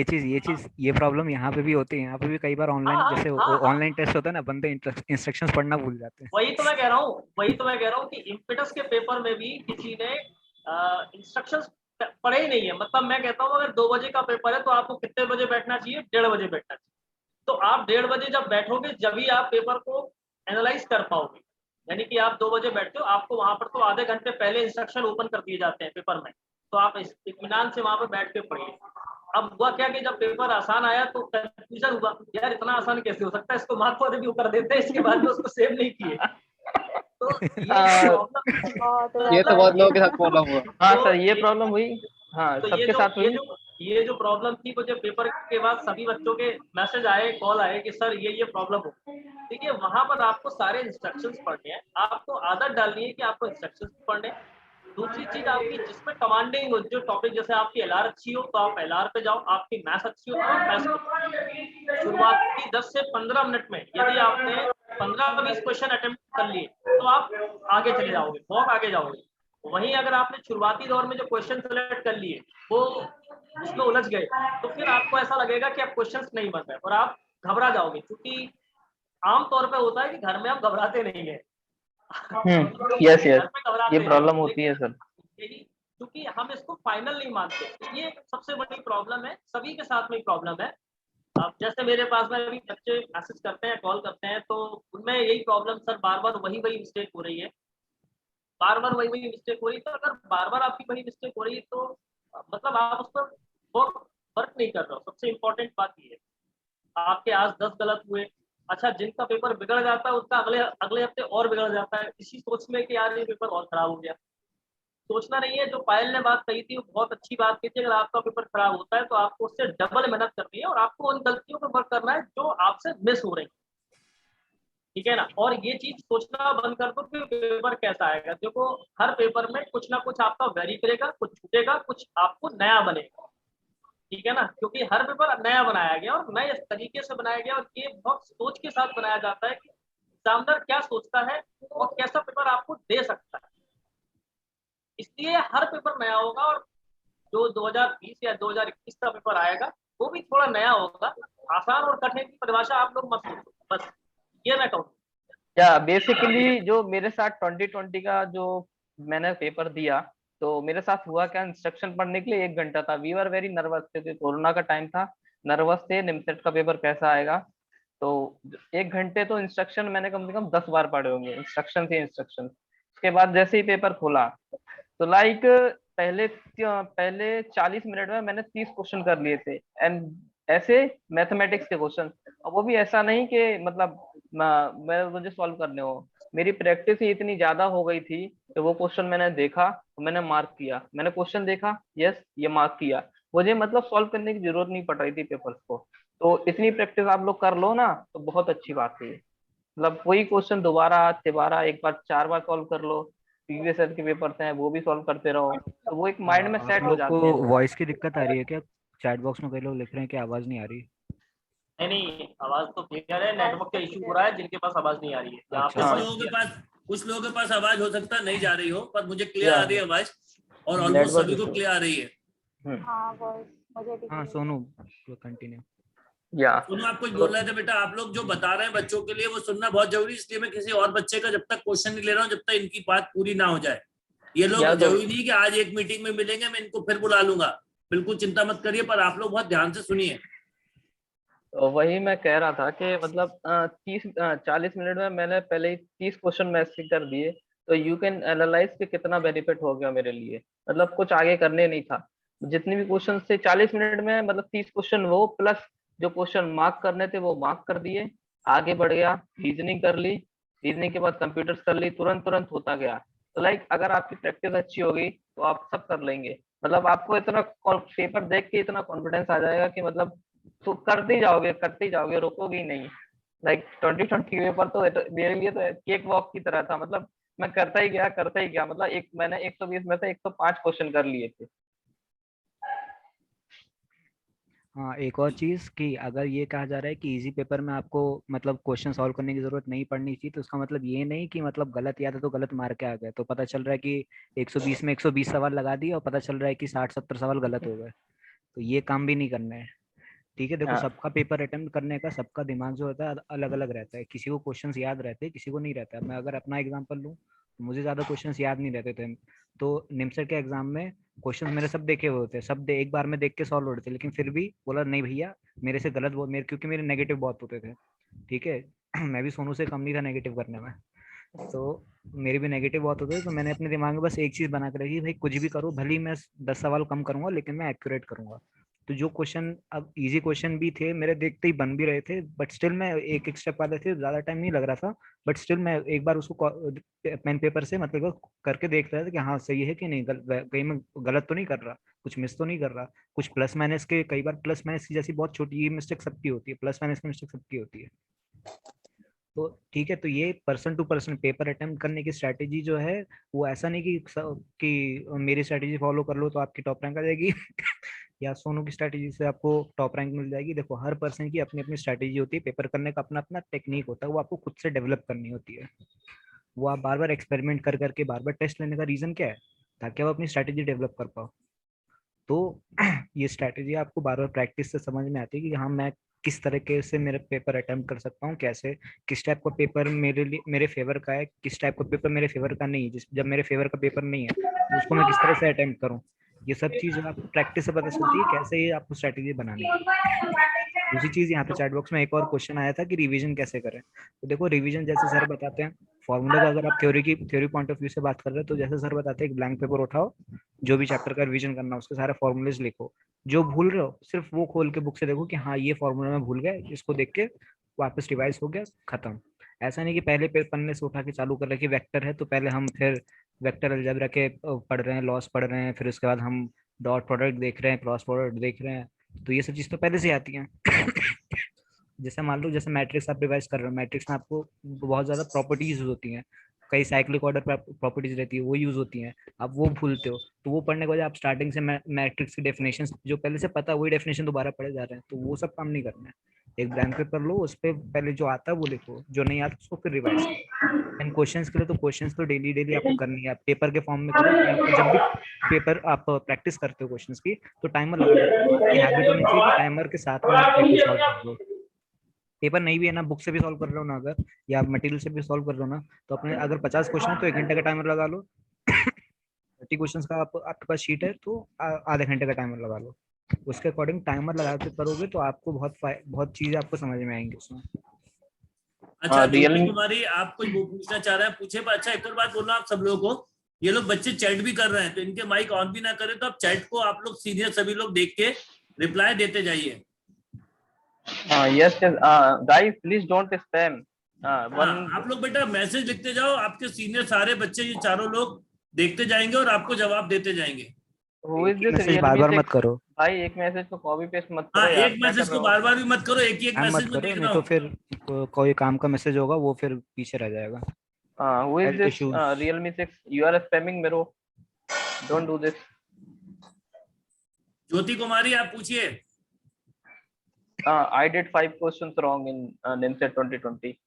ये प्रॉब्लम यहाँ पे भी होती है। यहाँ पे भी कई बार ऑनलाइन जैसे ऑनलाइन टेस्ट होता है ना, बंदे इंस्ट्रक्शंस पढ़ना भूल जाते हैं। वही तो मैं कह रहा हूँ कि इम्पिटस के पेपर में भी किसी ने इंस्ट्रक्शंस पढ़े ही नहीं है। मतलब मैं कहता हूँ अगर 2 बजे का पेपर है तो आपको कितने बजे बैठना चाहिए? 1:30 बजे बैठना चाहिए। तो आप 1:30 बजे जब बैठोगे जब ही आप पेपर को एनालाइज कर पाओगे। यानी कि आप 2 बजे बैठते हो, आपको वहां पर तो आधे घंटे पहले इंस्ट्रक्शन ओपन कर दिए जाते हैं पेपर में, तो आप इत्मीनान से वहां पर बैठ के पढ़िए। अब हुआ क्या कि जब पेपर आसान आया तो कंफ्यूजन हुआ, यार इतना आसान कैसे हो सकता है, इसको मार्क फॉर रिव्यू कर देते हैं, इसके बाद में उसको सेव नहीं किए। तो ये तो बहुत लोगों के साथ प्रॉब्लम हुआ। हाँ सर, ये प्रॉब्लम हुई। हाँ तो सबके साथ हुई। ये जो प्रॉब्लम थी, मुझे पेपर के बाद सभी बच्चों के मैसेज आए, कॉल आए कि सर ये प्रॉब्लम हो। ठीक है, वहां पर आपको सारे इंस्ट्रक्शंस पढ़ने हैं, आपको आदत डालनी है कि आपको इंस्ट्रक्शंस पढ़ने हैं। दूसरी चीज आपकी जिसमें कमांडिंग हो, जो टॉपिक जैसे आपकी एलआर अच्छी हो तो आप एलआर पे जाओ, आपकी मैथ्स अच्छी हो तो आप मैथ्स। शुरुआती 10 से 15 मिनट में यदि आपने 15-20 क्वेश्चन अटेम्प्ट कर लिए तो आप आगे चले जाओगे, बहुत आगे जाओगे। वहीं अगर आपने शुरुआती दौर में जो क्वेश्चन सेलेक्ट कर लिए वो उसमें उलझ गए तो फिर आपको ऐसा लगेगा कि अब क्वेश्चंस नहीं बन रहे और आप घबरा जाओगे, क्योंकि आम तौर पे होता है कि घर में हम घबराते नहीं है। यस घर में घबराते ये हैं, प्रॉब्लम होती है सर। यही क्योंकि हम इसको फाइनल नहीं मानते, ये सबसे बड़ी प्रॉब्लम है, सभी के साथ में प्रॉब्लम है। अब जैसे मेरे पास में अभी बच्चे मैसेज करते हैं, कॉल करते हैं, तो उनमें यही प्रॉब्लम सर, बार बार वही मिस्टेक हो रही है, बार बार वही मिस्टेक हो रही है। तो अगर बार बार आपकी वही मिस्टेक हो रही है तो मतलब आप उस पर वर्क नहीं कर रहे हो। सबसे इम्पोर्टेंट बात ये है, आपके आज 10 गलत हुए, अच्छा जिनका पेपर बिगड़ जाता है उसका अगले हफ्ते और बिगड़ जाता है, इसी सोच में कि यार ये पेपर और खराब हो गया। सोचना नहीं है। जो पायल ने बात कही थी वो बहुत अच्छी बात की थी, अगर आपका पेपर खराब होता है तो आपको उससे डबल मेहनत करनी है और आपको उन गलतियों पर वर्क करना है जो आपसे मिस हो रही है, ठीक है ना। और ये चीज सोचना बंद कर दो कि पेपर कैसा आएगा। देखो हर पेपर में कुछ ना कुछ आपका वेरी करेगा, कुछ छूटेगा, कुछ आपको नया बनेगा, ठीक है ना, क्योंकि हर पेपर नया बनाया गया और नए तरीके से बनाया गया और ये बहुत सोच के साथ बनाया जाता है कि एग्जामिनर क्या सोचता है और कैसा पेपर आपको दे सकता है, इसलिए हर पेपर नया होगा। और जो 2020 या 2021 का पेपर आएगा वो भी थोड़ा नया होगा। आसान और कठिन की परिभाषा आप लोग मत सोचो, बस ये मैं कहूँ। या बेसिकली जो मेरे साथ 2020 का जो मैंने पेपर दिया, तो मेरे साथ हुआ क्या, इंस्ट्रक्शन पढ़ने के लिए 1 घंटा था। वी वर वेरी नर्वस, क्योंकि कोरोना का टाइम था, नर्वस थे निमसेट का पेपर कैसा आएगा। तो 1 घंटे तो इंस्ट्रक्शन मैंने कम से कम 10 बार पढ़े होंगे, इंस्ट्रक्शन से इंस्ट्रक्शन। उसके बाद जैसे ही पेपर खोला तो लाइक पहले 40 मिनट में मैंने 30 क्वेश्चन कर लिए थे, एंड ऐसे मैथमेटिक्स के क्वेश्चन। और वो भी ऐसा नहीं कि मतलब मुझे सॉल्व करने हो, मेरी प्रैक्टिस ही इतनी ज्यादा हो गई थी कि वो क्वेश्चन मैंने देखा तो मैंने मार्क किया, मैंने क्वेश्चन देखा यस ये मार्क किया, मुझे मतलब सॉल्व करने की जरूरत नहीं पड़ रही थी पेपर्स को। तो इतनी प्रैक्टिस आप लोग कर लो ना तो बहुत अच्छी बात है। मतलब वही क्वेश्चन दोबारा तिबारा एक बार 4 बार सॉल्व कर लो, प्रीवियस ईयर के पेपर्स हैं वो भी सॉल्व करते रहो, तो वो एक माइंड में आप सेट हो लोग जाते को हैं। वॉइस की दिक्कत आ रही है क्या? चैट बॉक्स में कई लोग लिख रहे हैं कि आवाज नहीं आ रही। नहीं आवाज तो क्लियर है, नेटवर्क का इशू हो रहा है, जिनके पास आवाज नहीं आ रही है यहाँ पे अच्छा। कुछ लोगों के पास आवाज हो सकता है नहीं जा रही हो, पर मुझे क्लियर आ रही है आवाज और ऑलमोस्ट नेटवर्क सभी को इशू। क्लियर आ रही है। हाँ वॉइस मुझे भी हाँ सोनू कंटिन्यू। या सुनो, आप कुछ बोल रहे थे बेटा, आप लोग जो बता रहे हैं बच्चों के लिए वो सुनना बहुत जरूरी, इसलिए मैं किसी और बच्चे का जब तक क्वेश्चन नहीं ले रहा हूँ जब तक इनकी बात पूरी ना हो जाए। ये लोग या तो जरूरी नहीं कि आज एक मीटिंग में मिलेंगे मैं इनको फिर बुला लूंगा, बिल्कुल चिंता मत करिए, पर आप लोग बहुत ध्यान से सुनिए। तो वही मैं कह रहा था कि मतलब 40 मिनट में मैंने पहले ही 30 क्वेश्चन मैथ के कर दिए, तो यू कैन एनालाइज कि कितना बेनिफिट हो गया मेरे लिए। मतलब कुछ आगे करने नहीं था, जितने भी क्वेश्चन थे 40 मिनट में, मतलब 30 क्वेश्चन वो प्लस जो क्वेश्चन मार्क करने थे वो मार्क कर दिए, आगे बढ़ गया, रीजनिंग कर ली, रीजनिंग के बाद कंप्यूटर्स कर ली, तुरंत तुरंत होता गया। तो लाइक अगर आपकी प्रैक्टिस अच्छी होगी तो आप सब कर लेंगे। मतलब आपको इतना पेपर देख के इतना कॉन्फिडेंस आ जाएगा कि मतलब तो करते ही जाओगे, रोकोगे ही नहीं। लाइक 2020 पेपर तो मेरे लिए तो केक वॉक की तरह था। मतलब मैं करता ही गया, मतलब मैंने 120 में से 105 क्वेश्चन कर लिए थे। हाँ एक और चीज कि अगर ये कहा जा रहा है कि इजी पेपर में आपको मतलब क्वेश्चन सॉल्व करने की जरूरत नहीं पड़नी चाहिए, तो उसका मतलब ये नहीं कि मतलब गलत याद है तो गलत मार के आ गए, तो पता चल रहा है कि 120 में 120 सवाल लगा दिए और पता चल रहा है कि 60-70 सवाल गलत हो गए, तो ये काम भी नहीं करना है। ठीक है, देखो हाँ सबका पेपर अटेम्प्ट करने का सबका दिमाग जो होता है अलग अलग रहता है, किसी को क्वेश्चंस याद रहते हैं किसी को नहीं रहता है। मैं अगर अपना एग्जांपल लूँ तो मुझे ज्यादा क्वेश्चंस याद नहीं रहते थे, तो निमसेट के एग्जाम में क्वेश्चंस मेरे सब देखे हुए होते हैं, सब एक बार में देख के सॉल्व होते थे, लेकिन फिर भी बोला नहीं भैया मेरे से गलत मेरे क्योंकि मेरे नेगेटिव बहुत होते थे। ठीक है मैं भी सोनू से कम नहीं था नेगेटिव करने में, तो मेरे भी नेगेटिव बहुत होते थे, तो मैंने अपने दिमाग में बस एक चीज बना कर रखी, भाई कुछ भी करो भले ही मैं 10 सवाल कम करूंगा लेकिन मैं एक्यूरेट करूंगा। तो जो क्वेश्चन अब इजी क्वेश्चन भी थे मेरे देखते ही बन भी रहे थे, बट स्टिल मैं एक एक स्टेप वाले थे, ज्यादा टाइम नहीं लग रहा था, बट स्टिल मैं एक बार उसको पेन पेपर से मतलब करके देख रहा था कि हाँ सही है कि नहीं, कहीं मैं गलत तो नहीं कर रहा, कुछ मिस तो नहीं कर रहा, कुछ प्लस माइनस के, कई बार प्लस माइनस की जैसी बहुत छोटी मिस्टेक सबकी होती है, प्लस माइनस की मिस्टेक सबकी होती है। तो ठीक है, तो ये person to person paper attempt करने की स्ट्रैटेजी जो है वो ऐसा नहीं कि मेरी स्ट्रैटेजी फॉलो कर लो तो आपकी टॉप रैंक आ जाएगी या सोनू की स्ट्रैटेजी से आपको टॉप रैंक मिल जाएगी। देखो हर पर्सन की अपनी अपनी स्ट्रैटेजी होती है, पेपर करने का अपना अपना टेक्निक होता है, वो आपको खुद से डेवलप करनी होती है। वो आप बार बार एक्सपेरिमेंट कर करके बार बार टेस्ट लेने का रीजन क्या है, ताकि आप अपनी स्ट्रैटेजी डेवलप कर पाओ। तो ये स्ट्रैटेजी आपको बार बार प्रैक्टिस से समझ में आती है कि हाँ मैं किस तरीके से मेरे पेपर अटेम्प्ट कर सकता हूँ, कैसे किस टाइप का पेपर मेरे लिए मेरे फेवर का है, किस टाइप का पेपर मेरे फेवर का नहीं है। जब मेरे फेवर का पेपर नहीं है तो उसको मैं किस तरह से अटेम्प्ट करूँ, ये सब चीज आपको प्रैक्टिस से पता चलती है कैसे ये आपको स्ट्रैटेजी बनानी है। दूसरी चीज यहाँ पे चैट बॉक्स में एक और क्वेश्चन आया था कि रिवीजन कैसे करें। तो देखो रिवीजन जैसे सर बताते हैं, फॉर्मूला का अगर आप थ्योरी पॉइंट ऑफ व्यू से बात कर रहे हो तो जैसे सर बताते हैं एक ब्लैंक पेपर उठाओ, जो भी चैप्टर का रिवीजन करना है उसके सारे फॉर्मूलेज लिखो, जो भूल रहे हो सिर्फ वो खोल के बुक से देखो कि हाँ ये फॉर्मूला मैं भूल गया, इसको देख के वापस रिवाइज हो गया, खत्म। ऐसा नहीं कि पहले पन्ने से उठा के चालू कर रहे कि वेक्टर है तो पहले हम फिर वेक्टर अलजेब्रा के पढ़ रहे हैं, लॉस पढ़ रहे हैं, फिर उसके बाद हम डॉट प्रोडक्ट देख रहे हैं, क्रॉस प्रोडक्ट देख रहे हैं। तो ये सब चीज तो पहले से आती है। जैसे मान लो जैसे मैट्रिक्स आप रिवाइज कर रहे हो, मैट्रिक्स में आपको बहुत ज्यादा प्रॉपर्टीज यूज होती हैं, कई साइक्लिक ऑर्डर प्रॉपर्टीज रहती है वो यूज होती हैं, आप वो भूलते हो। तो वो पढ़ने के बाद आप स्टार्टिंग से मैट्रिक्स की डेफिनेशन जो पहले से पता है वही डेफिनेशन दोबारा पढ़े जा रहे हैं, तो वो सब काम नहीं करना है। एक ब्लैंक पेपर लो, उस पर पहले जो आता है वो लिखो, जो नहीं आता उसको फिर रिवाइज करो। एंड क्वेश्चंस के लिए तो क्वेश्चंस तो डेली डेली आपको करनी है, आप पेपर के फॉर्म में करो। एंड जब भी पेपर आप प्रैक्टिस करते हो क्वेश्चंस की तो टाइमर लगा लो, आपकी हैबिट होनी चाहिए कि टाइमर के साथ में आप पेपर सॉल्व कर लो। पेपर नहीं भी है ना, बुक से भी सॉल्व कर रहे हो ना अगर, या मटेरियल से भी सॉल्व कर रहे हो ना, तो अपने अगर 50 क्वेश्चन है तो 1 घंटे का टाइमर लगा लो। 30 क्वेश्चन का आपके पास शीट है तो आधे घंटे का टाइमर लगा लो। उसके अकॉर्डिंग टाइमर लगा के करोगे तो आपको बहुत चीजें आपको समझ में आएंगी उसमें। अच्छा ज्योति कुमारी आप कुछ पूछना चाह रहे हैं, पूछे। अच्छा एक और बात बोलना आप सब लोगों को, ये लोग बच्चे चैट भी कर रहे हैं तो इनके माइक ऑन भी ना करें, तो आप चैट को आप लोग सीनियर सभी लोग देख के रिप्लाई देते जाइए। yes guys please don't spam आप लोग बेटा मैसेज लिखते जाओ, आपके सीनियर सारे बच्चे ये चारों लोग देखते जाएंगे और आपको जवाब देते जाएंगे। मैसेज बार बार मत करो भाई, एक मैसेज को कॉपी पेस्ट मत करो हाँ, यार, एक मैसेज को बार बार भी मत करो, एक ही एक मैसेज में देख नहीं रहा तो हूँ। फिर कोई काम का मैसेज होगा वो फिर पीछे रह जाएगा। who is this Realme 6 you are spamming bro, don't do this। ज्योति कुमारी आप पूछिए। I did 5 questions wrong in NIMSET 2020।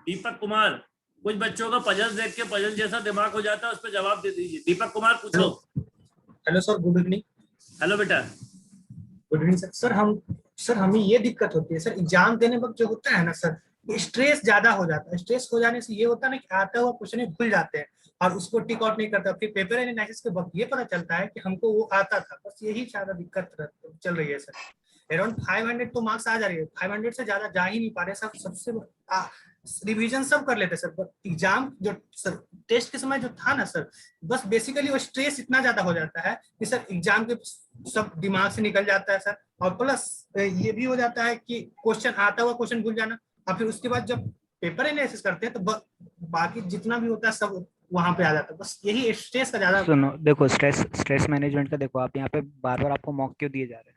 Deepak Kumar, कुछ बच्चों का पजल देख के पजल जैसा दिमाग हो जाता है, उस पर जवाब दे दीजिए। दीपक कुमार पूछो। Hello sir, good evening. Hello बेटा। Good evening sir. सर हमें ये दिक्कत होती है सर, एग्जाम देने वक्त जो होता है ना सर, स्ट्रेस ज्यादा हो जाता है। स्ट्रेस हो जाने से ये होता है ना कि आता हुआ क्वेश्चन भूल जाते हैं और उसको टिक आउट नहीं करता। फिर पेपर एनालिसिस के वक्त ये पता चलता है कि हमको वो आता था, बस यही ज्यादा दिक्कत चल रही है सर। अराउंड 500 तो मार्क्स आ जा रही है, 500 से ज्यादा जा ही नहीं पा रहे सर। सबसे रिवीजन सब कर लेते सर, एग्जाम जो सर टेस्ट के समय जो था ना सर, बस बेसिकली वो स्ट्रेस इतना ज्यादा हो जाता है कि सर एग्जाम के सब दिमाग से निकल जाता है सर। और प्लस ये भी हो जाता है कि क्वेश्चन आता हुआ क्वेश्चन भूल जाना, और फिर उसके बाद जब पेपर एनालिसिस करते हैं तो बाकी जितना भी होता है सब वहां पे आ जाता है। बस यही स्ट्रेस का ज्यादा। सुनो देखो, स्ट्रेस मैनेजमेंट का देखो, आप यहाँ पे बार बार आपको मॉक क्यों दिए जा रहे हैं?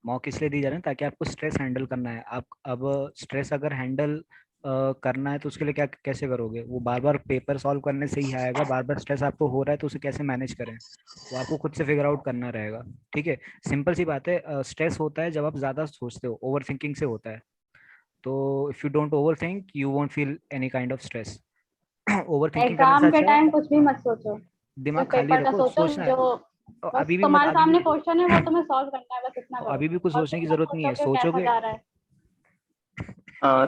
मॉक इसलिए दिए जा रहे हैं ताकि आपको स्ट्रेस हैंडल करना है। आप अब स्ट्रेस अगर हैंडल करना है तो उसके लिए क्या कैसे करोगे? वो बार बार पेपर सॉल्व करने से ही आएगा। बार बार स्ट्रेस आपको हो रहा है तो उसे कैसे मैनेज करें वो आपको खुद से फिगर आउट करना रहेगा। ठीक है, सिंपल सी बात है। स्ट्रेस होता है जब आप ज्यादा सोचते हो, ओवर थिंकिंग से होता है। तो if you don't over think you won't feel any kind of stress. Over thinking exam के टाइम कुछ भी मत सोचो, दिमाग खाली रखो, सोचना है। अभी भी तुम्हारे सामने क्वेश्चन है वो तुम्हें सॉल्व करना है, बस इतना करो। अभी भी कुछ सोचने की जरूरत नहीं है, सोचोगे।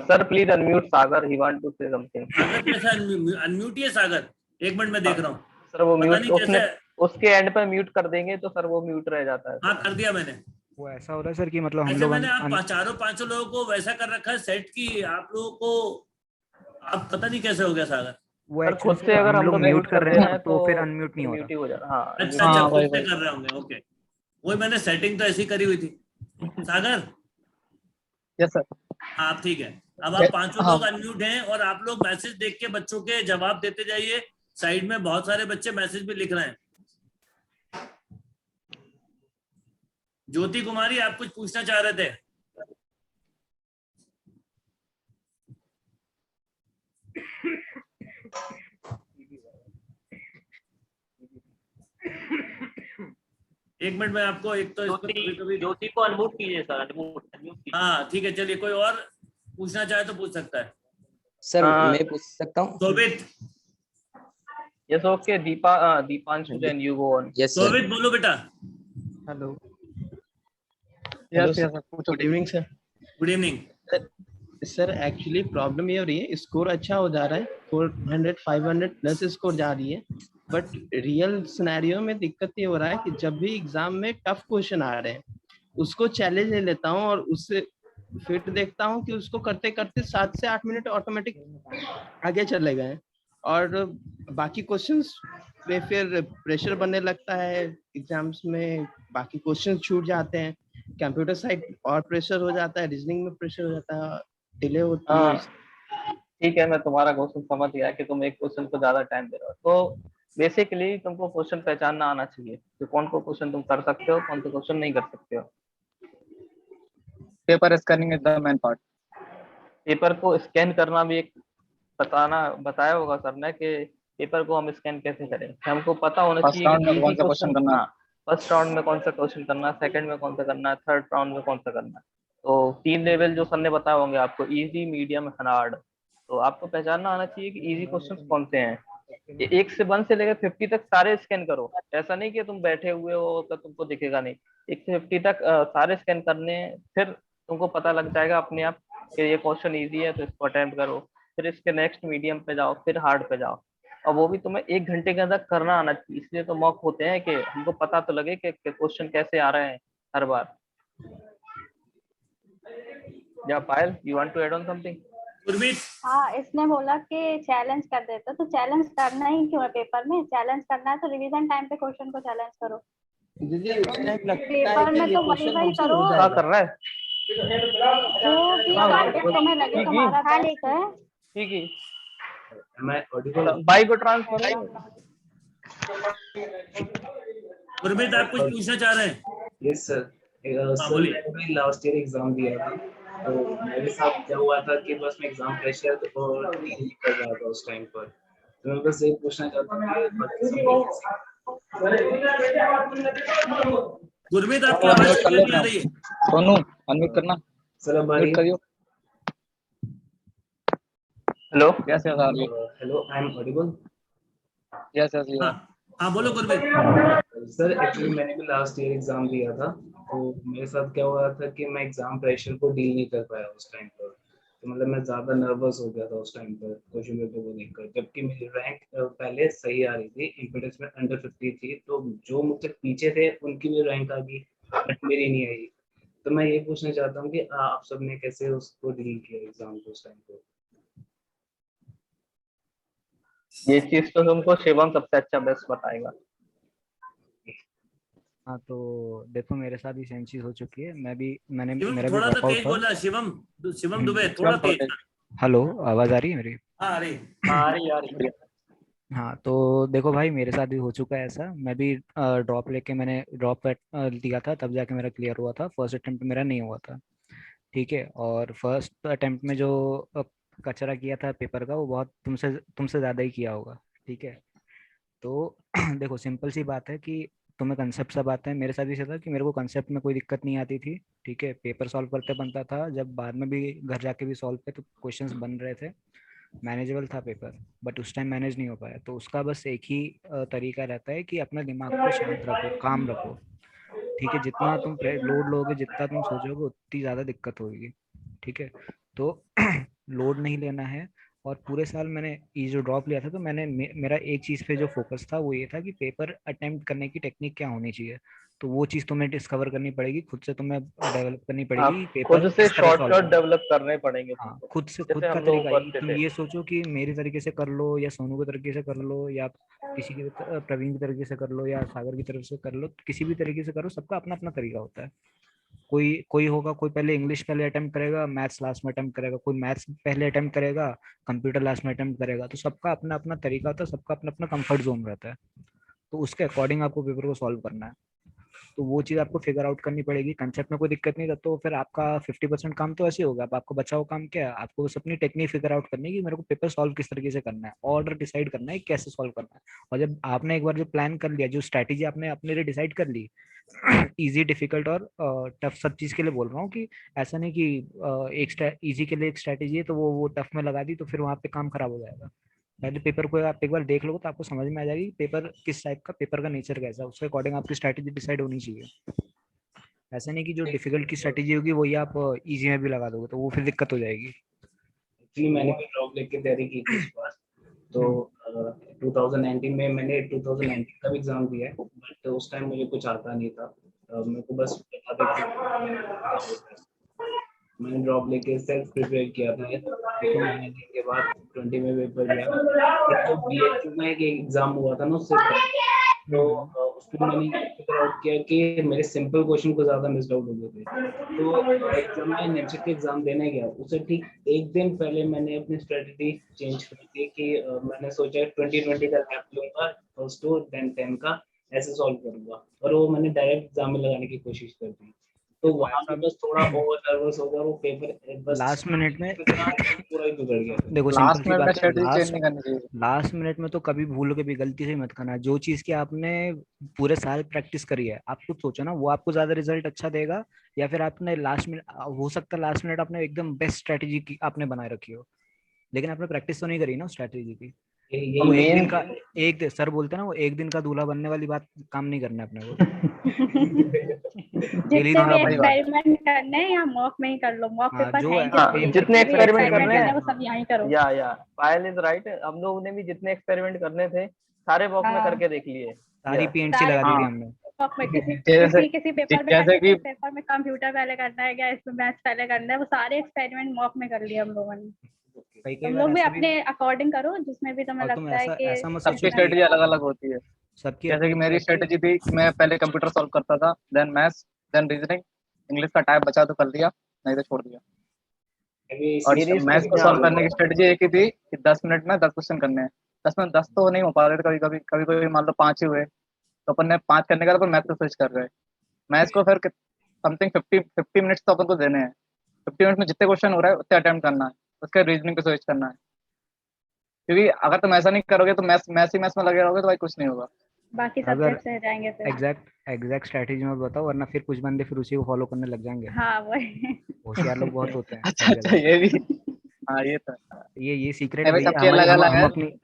Sir please unmute Sagar, he want to say something. Sagar कैसा अनम्यूट ही है? सागर एक मिनट में देख रहा हूँ सर, वो म्यूट उसके एंड पे म्यूट कर देंगे तो सर वो म्यूट रह जाता है। हाँ कर दिया मैंने। वो ऐसा हो रहा है सर कि मतलब हम ऐसे लोग मैंने आप चारों पांचों लोगों को वैसा कर रखा है सेट की, आप लोगों को आप पता नहीं कैसे हो गया सागर। वो खुद से अगर हम लोग म्यूट कर रहे हैं तो फिर अनम्यूट नहीं हो रहा। हाँ, अच्छा खुद से कर रहे होंगे। ओके, वही मैंने सेटिंग तो ऐसी करी हुई थी। सागर यस सर। हाँ ठीक है। अब आप पांचों लोग अनम्यूट हैं और आप लोग मैसेज देख के बच्चों के जवाब देते जाइए। साइड में बहुत सारे बच्चे मैसेज भी लिख रहे हैं। ज्योति कुमारी आप कुछ पूछना चाह रहे थे? एक मिनट में आपको एक तो इसको कभी ज्योति को अनम्यूट कीजिए सर, अनम्यूट कीजिए। हाँ ठीक है, चलिए कोई और पूछना चाहे तो पूछ सकता है। सर मैं पूछ सकता हूँ? Shobhit. Yes okay, Deepanshu then you go on. Yes sir. Shobhit बोलो बेटा। हेलो यस यस पूछो। Good evening sir. Good evening sir actually problem ये हो रही है, स्कोर अच्छा हो जा रहा है, 400 500 प्लस स्कोर जा रही है, बट रियल सिनेरियो में दिक्कत ये हो रहा है कि जब भी एग्जाम में टफ क्वेश्चन आ रहे हैं उसको चैलेंज ले लेता हूँ और उससे फिर देखता हूँ कि उसको करते करते 7 से 8 मिनट ऑटोमेटिक आगे चले गए और बाकी क्वेश्चंस पे फिर प्रेशर बनने लगता है एग्जाम्स में, बाकी क्वेश्चन छूट जाते हैं, कंप्यूटर साइड और प्रेशर हो जाता है, रीजनिंग में प्रेशर हो जाता है, डिले होती है। ठीक है, मैं तुम्हारा क्वेश्चन समझ गया कि तुम एक क्वेश्चन को ज्यादा टाइम दे रहे हो। तो बेसिकली तुमको क्वेश्चन पहचानना आना चाहिए कि कौन को क्वेश्चन तुम कर सकते हो, कौन से क्वेश्चन नहीं कर सकते हो। Paper scanning is the main part. Paper को स्कैन करना भी एक बताया होगा सर ने कि पेपर को हम स्कैन कैसे करें। हमको पता होना चाहिए कि कौन सा क्वेश्चन करना है, फर्स्ट राउंड में कौन सा क्वेश्चन करना है, सेकंड में कौन सा करना है, थर्ड राउंड में कौन सा करना है। तो 3 लेवल जो सर ने बताए होंगे आपको, इजी, मीडियम, हार्ड। तो आपको पहचानना आना चाहिए कि इजी क्वेश्चन कौन से हैं। 1 से 1 से लेकर 50 तक सारे स्कैन करो। ऐसा नहीं कि तुम बैठे हुए हो तो तुमको दिखेगा नहीं। 1 से 50 तक सारे स्कैन करने, फिर तुमको पता लग जाएगा अपने आप कि ये क्वेश्चन इजी है तो इसको अटेम्प्ट करो। फिर इसके नेक्स्ट मीडियम पे जाओ, फिर हार्ड पे जाओ, और वो भी तुम्हें 1 घंटे के अंदर करना आना चाहिए। इसलिए तो मॉक होते हैं कि हमको पता तो लगे कि क्वेश्चन कैसे आ रहे हैं हर बार। या Payal, you want to add on something? Gurmeet. हाँ, इसने बोला कि चैलेंज कर देता, तो चैलेंज करना ही क्यों है पेपर में? चैलेंज करना है तो रिवीजन टाइम पे क्वेश्चन को चैलेंज करो। दीदी उस टाइम लगता पेपर है कि में ये तो वही क्वेश्चन वही हमसे करो हो क्या जाएगा। कर रहा है? जो भी टारगेट तुम्हें लगे तुम्हारा बेस्ट है। ठीक है, मैं ऑडिबल? बाई को ट्रांसफर। गुरमीत आप कुछ पूछना चाह रहे हैं? Yes sir. सर मैंने लास्ट ईयर एग्जाम दिया था, तो मेरे साथ क्या हुआ था कि बस मैं एग्जाम प्रेशर और नहीं कर रहा था उस टाइम पर। तो मैं बस ये पूछना चाहता हूँ गुरमीत आपकी आवाज क्लियर नहीं आ रही है। सोनू अनम्यूट करना सर। अब म्यूट करियो। हेलो यस यस आ रही है। Hello, I am audible? Yes yes you. हाँ बोलो गुरमीत। सर एक्चुअली मैंने भी लास्ट ईयर एग्जाम दिया था, तो मेरे साथ क्या हुआ था कि मैं एग्जाम प्रेशर को डील नहीं कर पाया उस टाइम पर। तो मतलब मैं ज्यादा नर्वस हो गया था उस टाइम पर क्वेश्चन पेपर को देखकर, जबकि मेरी रैंक पहले सही आ रही थी, इम्पीडेंस में अंडर 50 थी, तो जो मुझसे पीछे थे उनकी भी रैंक आ गई बट मेरी नहीं आई। तो मैं ये पूछना चाहता हूँ कि आप सबने कैसे उसको डील किया एग्जाम को उस टाइम पर? ये चीज तो तुमको शिवम सबसे अच्छा बेस्ट बताएगा। हाँ तो देखो मेरे साथ भी सेम चीज हो चुकी है। मैंने मेरा भी थोड़ा सा तेज ड्रॉप आउट बोला था। शिवम दुबे, थोड़ा तेज। हेलो, आवाज आ रही है मेरी? हाँ आ रही। हाँ तो देखो भाई, मेरे साथ भी हो चुका है ऐसा। मैं भी मैंने ड्रॉप दिया था, तब जाके मेरा क्लियर हुआ था। फर्स्ट अटेम्प्ट मेरा नहीं हुआ था, ठीक है। और फर्स्ट अटेम्प्ट में जो कचरा किया था पेपर का, वो बहुत तुमसे ज़्यादा ही किया होगा, ठीक है। तो देखो सिंपल सी बात है कि तुम्हें कंसेप्ट सब आते हैं। मेरे साथ भी ऐसा था कि मेरे को कंसेप्ट में कोई दिक्कत नहीं आती थी, ठीक है। पेपर सॉल्व करते बनता था, जब बाद में भी घर जाके भी सॉल्व पे तो क्वेश्चंस बन रहे थे, मैनेजेबल था पेपर। बट उस टाइम मैनेज नहीं हो पाया। तो उसका बस एक ही तरीका रहता है कि अपना दिमाग को शांत रखो, काम रखो, ठीक है। जितना तुम लोड लोगे, जितना तुम सोचोगे, उतनी ज़्यादा दिक्कत होगी, ठीक है। तो लोड नहीं लेना है। और पूरे साल मैंने ये जो ड्रॉप लिया था, तो मेरा एक चीज़ पे जो फोकस था वो ये था कि पेपर अटेम्प्ट करने की टेक्निक क्या होनी चाहिए। तो वो चीज़ तुम्हें डिस्कवर करनी पड़ेगी, खुद से तुम्हें डेवलप करनी पड़ेगी। पेपर खुद से शॉर्टकट डेवलप करने पड़ेंगे। हाँ, खुद का तरीका। तुम ये सोचो कि मेरे तरीके से कर लो या सोनू के तरीके से कर लो या किसी के प्रवीण के तरीके से कर लो या सागर की तरफ से कर लो, किसी भी तरीके से करो। सबका अपना अपना तरीका होता है। कोई होगा, कोई पहले इंग्लिश पहले अटेम्प्ट करेगा, मैथ्स लास्ट में अटेम्प्ट करेगा, कोई मैथ्स पहले अटेम्प्ट करेगा, कंप्यूटर लास्ट में अटेम्प्ट करेगा। तो सबका अपना अपना तरीका होता है, सबका अपना अपना कंफर्ट जोन रहता है। तो उसके अकॉर्डिंग आपको पेपर को सॉल्व करना है। तो वो चीज आपको फिगर आउट करनी पड़ेगी। कंसेप्ट में कोई दिक्कत नहीं था तो फिर आपका 50% काम तो ऐसे ही होगा। अब आपको बचा हुआ काम क्या है, आपको बस अपनी टेक्निक फिगर आउट करनी है कि मेरे को पेपर सॉल्व किस तरीके से करना है, ऑर्डर डिसाइड करना है कैसे सॉल्व करना है। और जब आपने एक बार जो प्लान कर लिया, जो स्ट्रैटेजी आपने अपने लिए डिसाइड कर ली, इजी डिफिकल्ट और टफ सब चीज के लिए बोल रहा हूँ, कि ऐसा नहीं कि एक इजी के लिए एक स्ट्रैटेजी है तो वो टफ में लगा दी तो फिर वहाँ पे काम खराब हो जाएगा। पहले पेपर को आप एक बार देख लोगे तो आपको समझ में आ जाएगी पेपर किस टाइप का, पेपर का नेचर कैसा है, उसके अकॉर्डिंग आपकी स्ट्रैटेजी डिसाइड होनी चाहिए। ऐसा नहीं कि जो डिफिकल्ट की स्ट्रैटेजी होगी वही आप इजी में भी लगा दोगे तो वो फिर दिक्कत हो जाएगी। एक्चुअली मैंने भी ड्रॉप लेके तैयारी की थी इस बार, तो 2019 में मैंने 2019 का भी एग्जाम दिया है, बट उस टाइम मुझे कुछ आता नहीं था। मेरे को बस बता दे मैंने ड्रॉप लेके सेल्फ प्रिपेयर किया था। 19 के बाद 20 में पेपर दिया। तो BHU में एक एग्जाम हुआ था ना उससे तो उसमें मैंने फिगर आउट किया कि मेरे सिंपल क्वेश्चन को ज्यादा मिस आउट हो गए थे। तो जब मैं नेमसेट के एग्जाम देने गया उससे ठीक एक दिन पहले मैंने अपनी स्ट्रेटजी चेंज कर दी कि मैंने सोचा 2020 का गैप लूंगा फर्स्ट टू देन 10 का ऐसे सॉल्व करूंगा, और वो मैंने डायरेक्ट एग्जाम में लगाने की कोशिश कर दी। तो वहां पे बस थोड़ा ओवर नर्वस हो गया, वो पेपर बस लास्ट मिनट में पूरा ही बिगड़ गया। देखो सिंपल सी बात है, लास्ट मिनट में तो कभी भूल के भी गलती से मत करना। जो चीज की आपने पूरे साल प्रैक्टिस करी है, आप खुद सोचो ना वो आपको ज्यादा रिजल्ट अच्छा देगा, या फिर आपने लास्ट मिनट, हो सकता है लास्ट मिनट आपने एकदम बेस्ट स्ट्रेटेजी की आपने बनाए रखी हो, लेकिन आपने प्रैक्टिस तो नहीं करी ना उस स्ट्रेटेजी की। वो एक दिन का सर बोलते हैं ना, वो एक दिन का दूल्हा बनने वाली बात काम नहीं करना अपने को। जितने भी एक्सपेरिमेंट करने हैं या मॉक में ही कर लो, मॉक पेपर है जितने एक्सपेरिमेंट करने हैं वो सब यहीं करो। या पायल इज राइट, हम लोगों ने भी जितने एक्सपेरिमेंट करने थे सारे मॉक में करके देख लिए, सारी PNC लगा दी थी हमने। किसी पेपर में पेपर में कंप्यूटर पहले करना है, क्या इसमें मैथ्स पहले करना है, वो सारे एक्सपेरिमेंट मॉक में कर लिए हम लोगों ने। तुम लोग भी अपने अकॉर्डिंग करो जिसमें भी तुम्हें लगता है कि सबकी स्ट्रेटजी अलग अलग होती है सबकी। जैसे कि मेरी स्ट्रेटजी थी, मैं पहले कंप्यूटर सॉल्व करता था, then maths, then reasoning, English का टाइप बचा तो कर दिया, नहीं तो छोड़ दिया। और मैथ्स को सॉल्व करने की स्ट्रेटजी एक ही थी कि 10 मिनट में 10 क्वेश्चन करने हैं। 10 में 10 तो नहीं हो पा रहे थे, कभी कभी मान लो 5 ही हुए तो अपन ने 5 करने का तो मैथ्स को स्विच कर रहे। मैथ्स को फिर समथिंग 50 मिनट्स तो अपन को देने हैं। 50 मिनट में जितने क्वेश्चन हो रहा है उतने अटेम्प्ट करना है, उसके रीजनिंग पे स्विच करना है। क्योंकि अगर तुम ऐसा नहीं करोगे तो मैथ्स में लगे रहोगे तो भाई कुछ नहीं होगा, बाकी सब्जेक्ट्स रह जाएंगे फिर। एग्जैक्ट स्ट्रेटजी में बताओ, वरना फिर कुछ बंदे फिर उसी को फॉलो करने लग जाएंगे। हाँ वही, होशियार लोग बहुत होते हैं। अच्छा ये भी, हाँ ये था, ये सीक्रेट है, हम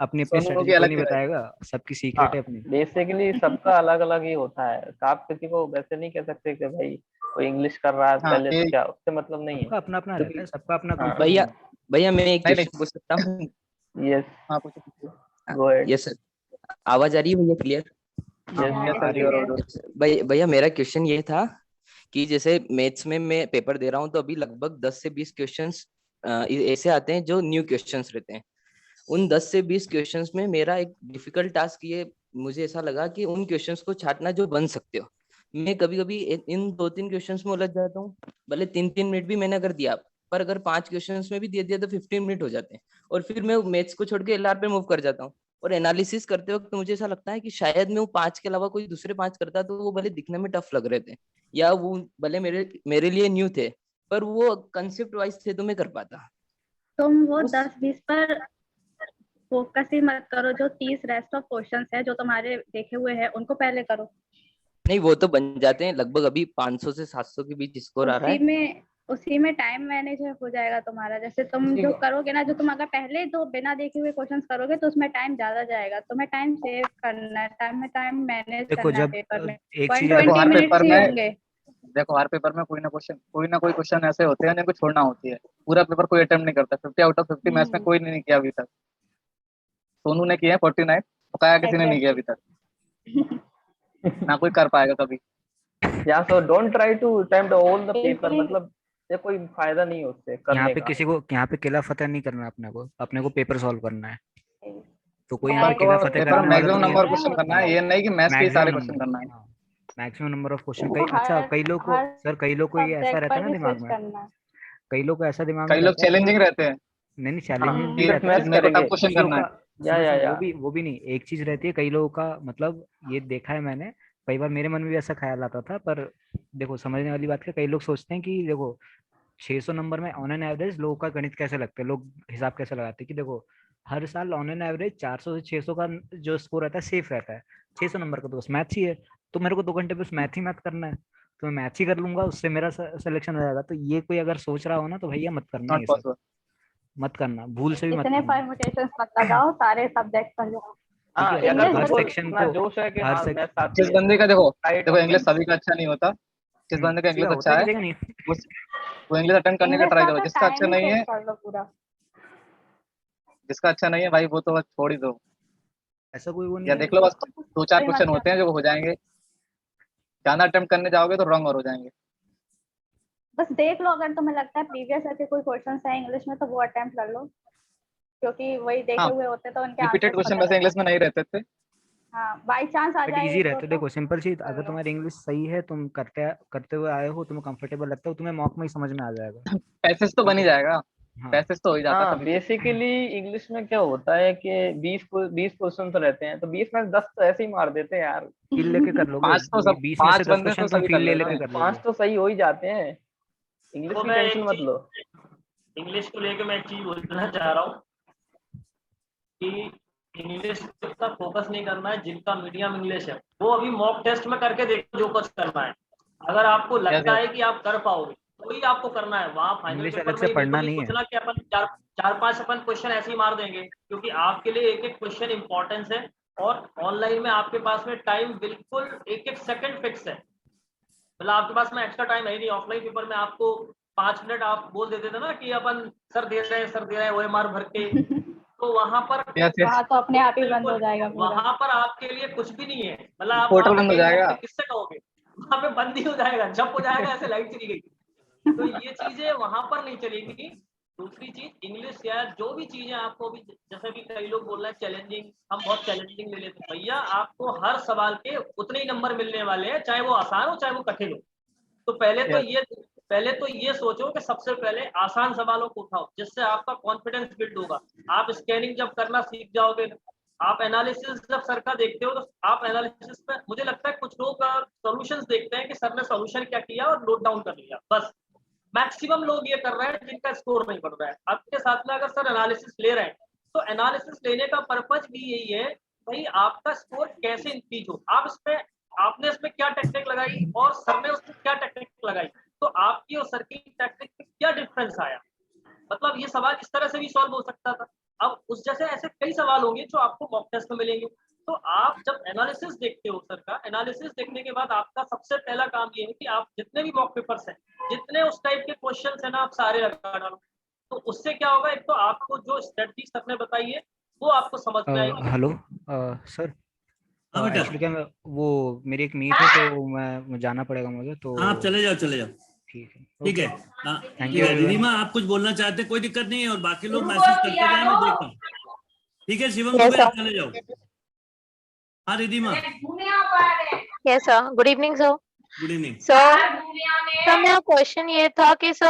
अपनी स्ट्रेटजी को नहीं बताएगा, सबकी सीक्रेट है अपनी। बेसिकली सबका अलग अलग ही होता है, आप किसी को वैसे नहीं कह सकते कि भाई कोई इंग्लिश कर रहा है पहले तो क्या, उससे मतलब नहीं है, अपना अपना रहता है, सबका अपना। भैया मैं एक क्वेश्चन पूछ सकता हूँ? यस हाँ पूछो। यस सर, आवाज आ रही है भैया क्लियर? भैया मेरा क्वेश्चन ये था कि जैसे मैथ्स में मैं पेपर दे रहा हूँ तो अभी लगभग 10 से 20 क्वेश्चंस ऐसे आते हैं जो न्यू क्वेश्चंस रहते हैं। उन 10 से 20 क्वेश्चंस में मेरा एक डिफिकल्ट टास्क ये मुझे ऐसा लगा कि उन क्वेश्चंस को छांटना जो बन सकते हो। मैं कभी कभी इन 2-3 क्वेश्चंस में उलझ जाता हूँ, भले 3-3 मिनट भी मैंने अगर दिया, पर अगर 5 क्वेश्चंस में भी दे दिया तो 15 मिनट हो जाते हैं, और फिर मैं मैथ्स को छोड़ के LR पे मूव कर जाता हूँ। और एनालिसिस करते वक्त मुझे ऐसा लगता है कि शायद मैं वो 5 के अलावा कोई दूसरे 5 करता तो वो भले दिखने में टफ लग रहे थे, या वो भले मेरे लिए न्यू थे, पर वो कंसेप्ट वाइज थे तो मैं कर पाता। तुम वो 10-20 पर फोकस ही मत करो, जो 30 रेस्ट ऑफ क्वेश्चंस है जो तुम्हारे देखे हुए हैं उनको पहले करो। नहीं वो तो बन जाते हैं, लगभग अभी 500 से 700 के बीच स्कोर आ रहा है। उसी में टाइम मैनेज हो जाएगा तुम्हारा। जैसे तुम जो करोगे ना, जो तुम अगर पहले तो बिना देखे हुए क्वेश्चंस करोगे तो उसमें टाइम ज्यादा जाएगा। तुम्हें टाइम सेव करना है, टाइम मैनेज करना है पेपर में। 120 मिनट्स ही होंगे। देखो हर पेपर में कोई ना कोई क्वेश्चन ऐसे होते हैं जिनको छोड़ना होती है। पूरा पेपर कोई अटेम्प्ट नहीं करता। 50 आउट ऑफ 50 मैथ्स में कोई नहीं किया अभी तक। सोनू ने किया 49, पकाया किसी ने नहीं किया अभी तक। ना कोई कर पाएगा कभी। या so don't try to attempt all the paper, मतलब ये कोई फायदा नहीं है उससे करने यहाँ पे का। किसी को यहाँ पे किला फतेह नहीं करना है, अपने को पेपर सॉल्व करना है। तो कोई यहाँ पे किला फतेह करने वाला मैक्सिमम नंबर ऑफ क्वेश्चन करना है, ये नहीं कि मैथ्स के सारे क्वेश्चन करना है। Maximum number of question. कई लोग को सर, कई लोग को ये ऐसा रहता है ना दिमाग में, कई लोग को ऐसा दिमाग में, कई लोग चैलेंजिंग रहते हैं। नहीं चैलेंजिंग भी रहता है, वो भी नहीं। एक चीज रहती है कई लोगों का, मतलब ये देखा है मैंने, कई बार मेरे मन में भी ऐसा ख्याल आता था, पर देखो समझने वाली बात है, कई लोग सोचते हैं कि देखो 600 नंबर में ऑन एन एवरेज लोगों का गणित कैसे लगता है, लोग हिसाब कैसे लगाते हैं कि देखो हर साल ऑन एन एवरेज 400 से 600 का जो स्कोर रहता है सेफ रहता है, 600 नंबर का तो बस मैथ ही है, तो मेरे को 2 घंटे बस मैथ ही मैथ करना है, तो मैं मैथ ही कर लूंगा, उससे मेरा सिलेक्शन हो जाएगा। तो ये कोई अगर सोच रहा हो ना तो भैया मत करना, नॉट ये सब पॉसिबल। मत करना, भूल से भी मत इतने करना। परमुटेशंस मत लगाओ, सारे सब्जेक्ट पर जाओ। हाँ, ठीक है, अगर हर तुमको सेक्शन इतना को जोश है कि हर हाँ मैं सेक्शन साथी जिस है, बंदे का देखो राइट देखो ऑन इंग्लिश पेन। सभी का अच्छा नहीं होता, जिस बंदे का किसी इंग्लिश का होता अच्छा है, है किसी का नहीं। वो इंग्लिश अटेंड करने का इंग्लिश ट्राई का करो, तो जिसका अच्छा टाइम ही नहीं चेंज है, कर लो पूरा। जिसका अच्छा नहीं है भाई वो तो बस छोड़ ही दो, ऐसा कोई वो नहीं या है। देख लो बस 2-4 कोई मत क्वेश्चन होते हैं करना, जो हो जाएंगे, ज्यादा अटेम्प्ट करने जाओगे तो रॉन्ग और हो जाएंगे। बस देख लो, अगर तुम्हें लगता है प्रीवियस ऐसे कोई क्वेश्चंस है इंग्लिश में तो वो अटेम्प्ट कर लो, क्योंकि वही देखे हाँ, हुए होते तो उनके रिपीटेड आंसर्स क्वेश्चन पता वैसे लग इंग्लिश में जाते। नहीं रहते थे। हाँ, बाई चांस आ बट जाए इजी एक दो रहते, तो देखो सिंपल चीज, कर अगर लो। तुम्हारी इंग्लिश सही है, तुम करते करते हुए आए हो, तुम्हें कंफर्टेबल लगता है, तुम्हें मॉक में ही समझ में आ जाएगा। पैसेज तो बन ठीक ही है। जाएगा, हाँ पैसेज तो हो ही जाता है हाँ, कभी भी। बेसिकली इंग्लिश में क्या होता है कि 20 क्वेश्चन तो रहते हैं, तो 20 में 10 तो ऐसे ही मार देते हैं यार। फील लेके कर लोगे, पांच तो सब 20 में से 5 10 बंदे तो क्वेश्चन तुम सभी कर फील ले ले रहे लेके हैं। कर लोगे। 5 तो सही हो ही जाते हैं, इंग्लिश तो की मैं टेंशन एक मत चीज लो। इंग्लिश को लेके मैं एक चीज बोलना चाह रहा हूँ कि इंग्लिश पे इतना फोकस नहीं करना है, जिनका मीडियम इंग्लिश है वो अभी मॉक टेस्ट में करके देखो जो कुछ करना है। अगर आपको यस लगता यस, है कि आप कर पाओगे तो ही आपको करना है, वहां फाइनल इंग्लिश पेपर अलग में से ही बिल्कुल पढ़ना नहीं नहीं है। सोचना कि अपन चार चार पांच अपन क्वेश्चन ऐसे ही मार देंगे, क्योंकि आपके लिए एक एक क्वेश्चन इंपॉर्टेंस है। और ऑनलाइन में आपके पास में टाइम बिल्कुल एक एक सेकंड फिक्स है, मतलब आपके पास में एक्स्ट्रा टाइम है ही नहीं। ऑफलाइन पेपर में आपको 5 मिनट आप बोल देते थे ना कि अपन सर दे रहे हैं सर दे रहे हैं OMR भर के, तो वहां पर यस यस, वहाँ तो अपने आप ही बंद हो बिल्कुल जाएगा पूरा। वहां पर आपके लिए कुछ भी नहीं है, मतलब आप वहां पोर्टल पे बंद हो कहीं जाएगा। जाके किससे कहोगे, वहां पे बंद ही हो जाएगा, जब हो जाएगा ऐसे लाइट चली गई। तो ये चीजें वहां पर नहीं चलेगी। दूसरी चीज इंग्लिश या जो भी चीजें आपको भी, जैसे कि कई लोग बोल रहे हैं चैलेंजिंग, हम बहुत चैलेंजिंग ले लेते हैं, भैया आपको हर सवाल के उतने ही नंबर मिलने वाले हैं, चाहे वो आसान हो चाहे वो कठिन हो। तो यस, पहले तो ये सोचो कि सबसे पहले आसान सवालों को उठाओ, जिससे आपका कॉन्फिडेंस बिल्ड होगा। आप स्कैनिंग जब करना सीख जाओगे, आप एनालिसिस जब सर का देखते हो तो आप एनालिसिस में, मुझे लगता है कुछ लोग सॉल्यूशंस देखते हैं कि सर ने सॉल्यूशन क्या किया और नोट डाउन कर लिया, बस। मैक्सिमम लोग ये कर रहे हैं जिनका स्कोर नहीं बढ़ रहा है। आपके साथ में अगर सर एनालिसिस ले रहे हैं तो एनालिसिस लेने का पर्पज भी यही है, भाई आपका स्कोर कैसे इंक्रीज हो, आप इसमें आपने इसमें क्या टेक्निक लगाई और सर ने उसमें क्या टेक्निक लगाई, तो आपकी और सर की टेक्निक में क्या डिफरेंस आया। मतलब ये सवाल इस तरह से भी सॉल्व हो सकता था। अब उस जैसे ऐसे कई सवाल होंगे जो आपको मॉक टेस्ट में मिलेंगे। तो आप जब एनालिसिस देखते हो सर का, एनालिसिस देखने के बाद आपका सबसे पहला काम ये है कि आप जितने भी मॉक पेपर्स हैं, जितने उस टाइप के क्वेश्चंस हैं ना, आप सारे लगा डालो। तो उससे क्या होगा, एक तो आपको जो स्ट्रेटजी सर ने बताई है वो आपको समझ में आएगी। हेलो सर, हाँ बेटा, एक्चुअली क्या मैं वो मेरी एक मीट है तो मैं जाना पड़ेगा मुझे, तो हाँ आप चले जाओ चले जाओ। ठीक है। ठीक है, ओके, हाँ थैंक ठीक यू है। एवरीवन। रिधिमा आप कुछ बोलना चाहते हैं, कोई दिक्कत नहीं है, और बाकी लोग मैसेज करते जाए, मैं देखता हूँ। ठीक है शिवम Yes, दुबे sir. आप चले जाओ। हाँ Ridhima, Yes, sir. Good evening, sir. Good evening. Sir मेरा क्वेश्चन ये था कि सर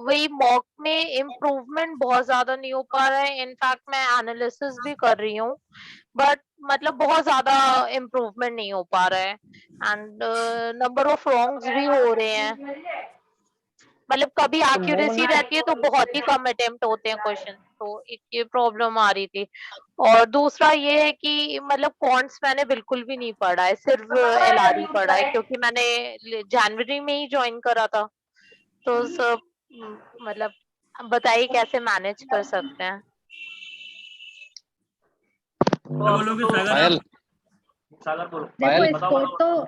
वही मॉक में इम्प्रूवमेंट बहुत ज्यादा नहीं हो पा रहा है। इनफैक्ट मैं एनालिसिस भी कर रही हूँ, बट मतलब बहुत ज्यादा इम्प्रूवमेंट नहीं हो पा रहा है, एंड नंबर ऑफ रॉन्ग्स भी हो रहे हैं। मतलब कभी तो एक्यूरेसी मोहन, रहती है तो बहुत ही कम अटेम्प्ट होते हैं क्वेश्चन, तो एक ये प्रॉब्लम आ रही थी। और दूसरा ये है कि मतलब कॉन्ट्स मैंने बिल्कुल भी नहीं पढ़ा है, सिर्फ LRE पढ़ा है, क्योंकि मैंने जनवरी में ही ज्वाइन करा था। तो सब मतलब बताइए कैसे मैनेज कर सकते हैं। तो क्या अब बोलोगे तो सागर पायल, आप? सागर बोलो। पायल, देखो बताओ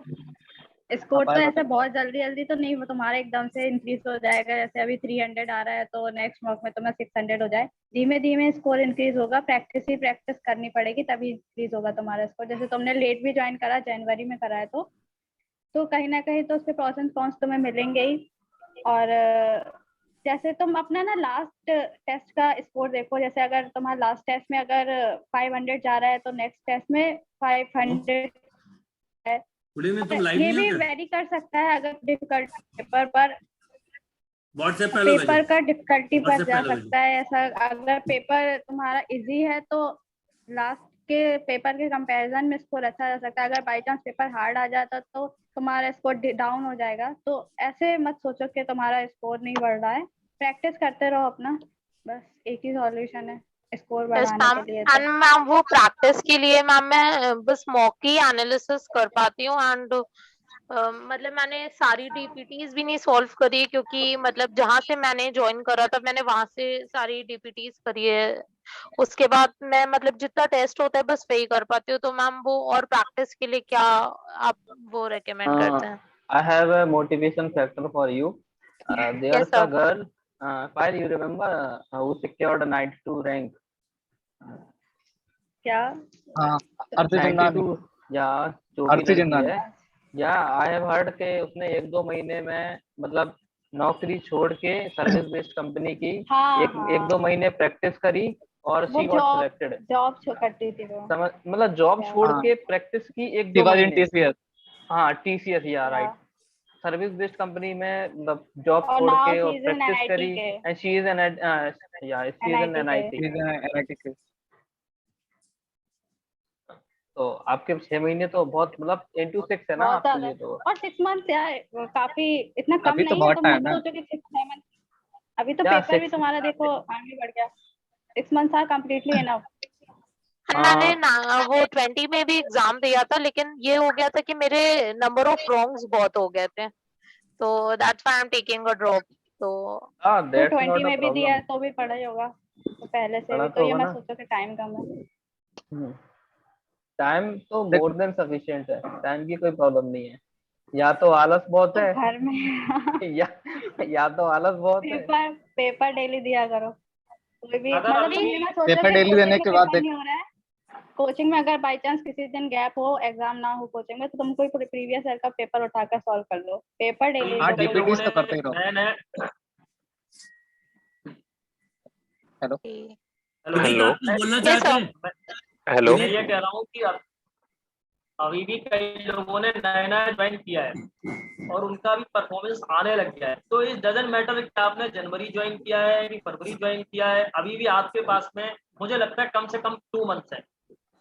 स्कोर बताओ। तो पायल ऐसे बताइए। बहुत जल्दी जल्दी तो नहीं, वो तुम्हारा एकदम से इंक्रीज हो जाएगा। जैसे अभी 300 आ रहा है तो नेक्स्ट मॉक में तुम्हें 600 हो जाए, धीमे धीमे स्कोर इंक्रीज होगा। प्रैक्टिस ही प्रैक्टिस करनी पड़ेगी तभी इंक्रीज होगा तुम्हारा स्कोर। जैसे तुमने लेट भी ज्वाइन करा, जनवरी में करा है, तो कहीं ना कहीं तो उसके प्रोस एंड कॉन्स तुम्हें मिलेंगे ही। और जैसे तुम अपना ना लास्ट टेस्ट का स्कोर देखो, जैसे अगर तुम्हारा लास्ट टेस्ट में अगर 500 जा रहा है तो नेक्स्ट टेस्ट में 500 है। गुड इवनिंग, तुम लाइव ये नहीं हो भी क्या? वेरी कर सकता है अगर डिफिकल्ट पेपर पर, व्हाट्सएप पे हेलो भेजो, पेपर का डिफिकल्टी पर व्हाट्सएप पे जा हेलो भेजो। सकता है। ऐसा अगर पेपर तुम्हारा इजी है तो लास्ट उसके पेपर के कंपैरिजन में स्कोर अच्छा जा सकता है। अगर बाई चांस पेपर हार्ड आ जाता तो तुम्हारा स्कोर डाउन हो जाएगा। तो ऐसे मत सोचो कि तुम्हारा स्कोर नहीं बढ़ रहा है, प्रैक्टिस करते रहो अपना, बस एक ही सॉल्यूशन है स्कोर यस बढ़ाने मैम। के लिए। एंड मैम वो प्रैक्टिस के लिए मैम मैं बस मॉक ही एनालिसिस कर पाती हूँ। एंड मतलब मैंने सारी डीपीटीज भी नहीं सॉल्व करी, क्योंकि मतलब जहाँ से मैंने ज्वाइन करा था मैंने वहां से सारी डीपीटीज करी है। उसके बाद मैं मतलब जितना टेस्ट होता है बस वही कर पाती हूँ। तो मैम वो और प्रैक्टिस के लिए क्या आप वो रेकमेंड करते हैं? I have a motivation factor for you. There's Yes, sir. a girl, Payal, you remember, who secured a 92 rank? क्या? हाँ, अर्ती जिंदानी। 92, या जो भी अर्ती लड़की जिंदानी। है, या आई हैव हर्ड के उसने 1-2 महीने में मतलब नौकरी छोड़ के सर्विस बेस्ड कंपनी की हाँ, एक 2 महीने प्रैक्टिस करी और वो शी गॉट सिलेक्टेड। जॉब करती थी वो। समझ, मतलब जॉब छोड़ हाँ। के प्रैक्टिस की 1-2 She was in महीने। TCS. हाँ, TCS, या राइट, सर्विस बेस्ड कंपनी में मतलब जॉब छोड़ now के और she is in practice NIT करी के। And she is an she is an NIT NIT। She's in NIT. तो आपके 6 महीने तो बहुत मतलब 10 to 6 है ना बहुत आपके ज्यादा। लिए तो। और 6 मंथ यार काफी इतना कम अभी तो नहीं है। बहुत तुम टाइम मत है। सोचो कि 6 मंथ। अभी तो क्या पेपर भी 6? तुम्हारा देखो आगे बढ़ गया। 6 मंथ्स आर कम्प्लीटली इनफ। मैंने ना वो 20 में भी एग्जाम दिया था, लेकिन ये हो गया था कि मेरे नंबर ऑफ रॉन्ग्स बहुत हो गए थे, तो that's why I am taking a drop. तो हाँ, तो दैट्स 20 नॉट अ में भी दिया प्रॉब्लम। है तो भी पढ़ा ही होगा तो पहले से पढ़ा भी। तो तो ये होगा मत ना। सोचो कि टाइम कम है। टाइम तो मोर देन सफिशिएंट है, टाइम की कोई प्रॉब्लम नहीं है। या तो आलस बहुत तो है घर में या तो आलस बहुत है। पेपर डेली दिया करो। कोई भी अगर मतलब तुम अभी ये मत सोचो पेपर कि डेली कोचिंग देने में के बाद पेपर नहीं हो रहा है। कोचिंग में अगर बाई चांस किसी दिन गैप हो, एग्जाम ना हो कोचिंग में, तो तुम कोई प्रीवियस ईयर का पेपर उठाकर सॉल्व कर लो। पेपर डेली हाँ, दो। कई लोगों DPTs ने तो करते ही रहो। नए हेलो। विदित, आप कुछ बोलना चाहते हैं? हेलो, मैं ये कह रहा हूँ कि अभी भी कई लोगों ने नया ज्वाइन किया है और उनका भी परफॉर्मेंस आने लग गया है। तो इट डजंट मैटर कि आपने जनवरी ज्वाइन किया है कि फरवरी ज्वाइन किया है, अभी भी आपके पास में मुझे लगता है कम से कम 2 मंथ्स है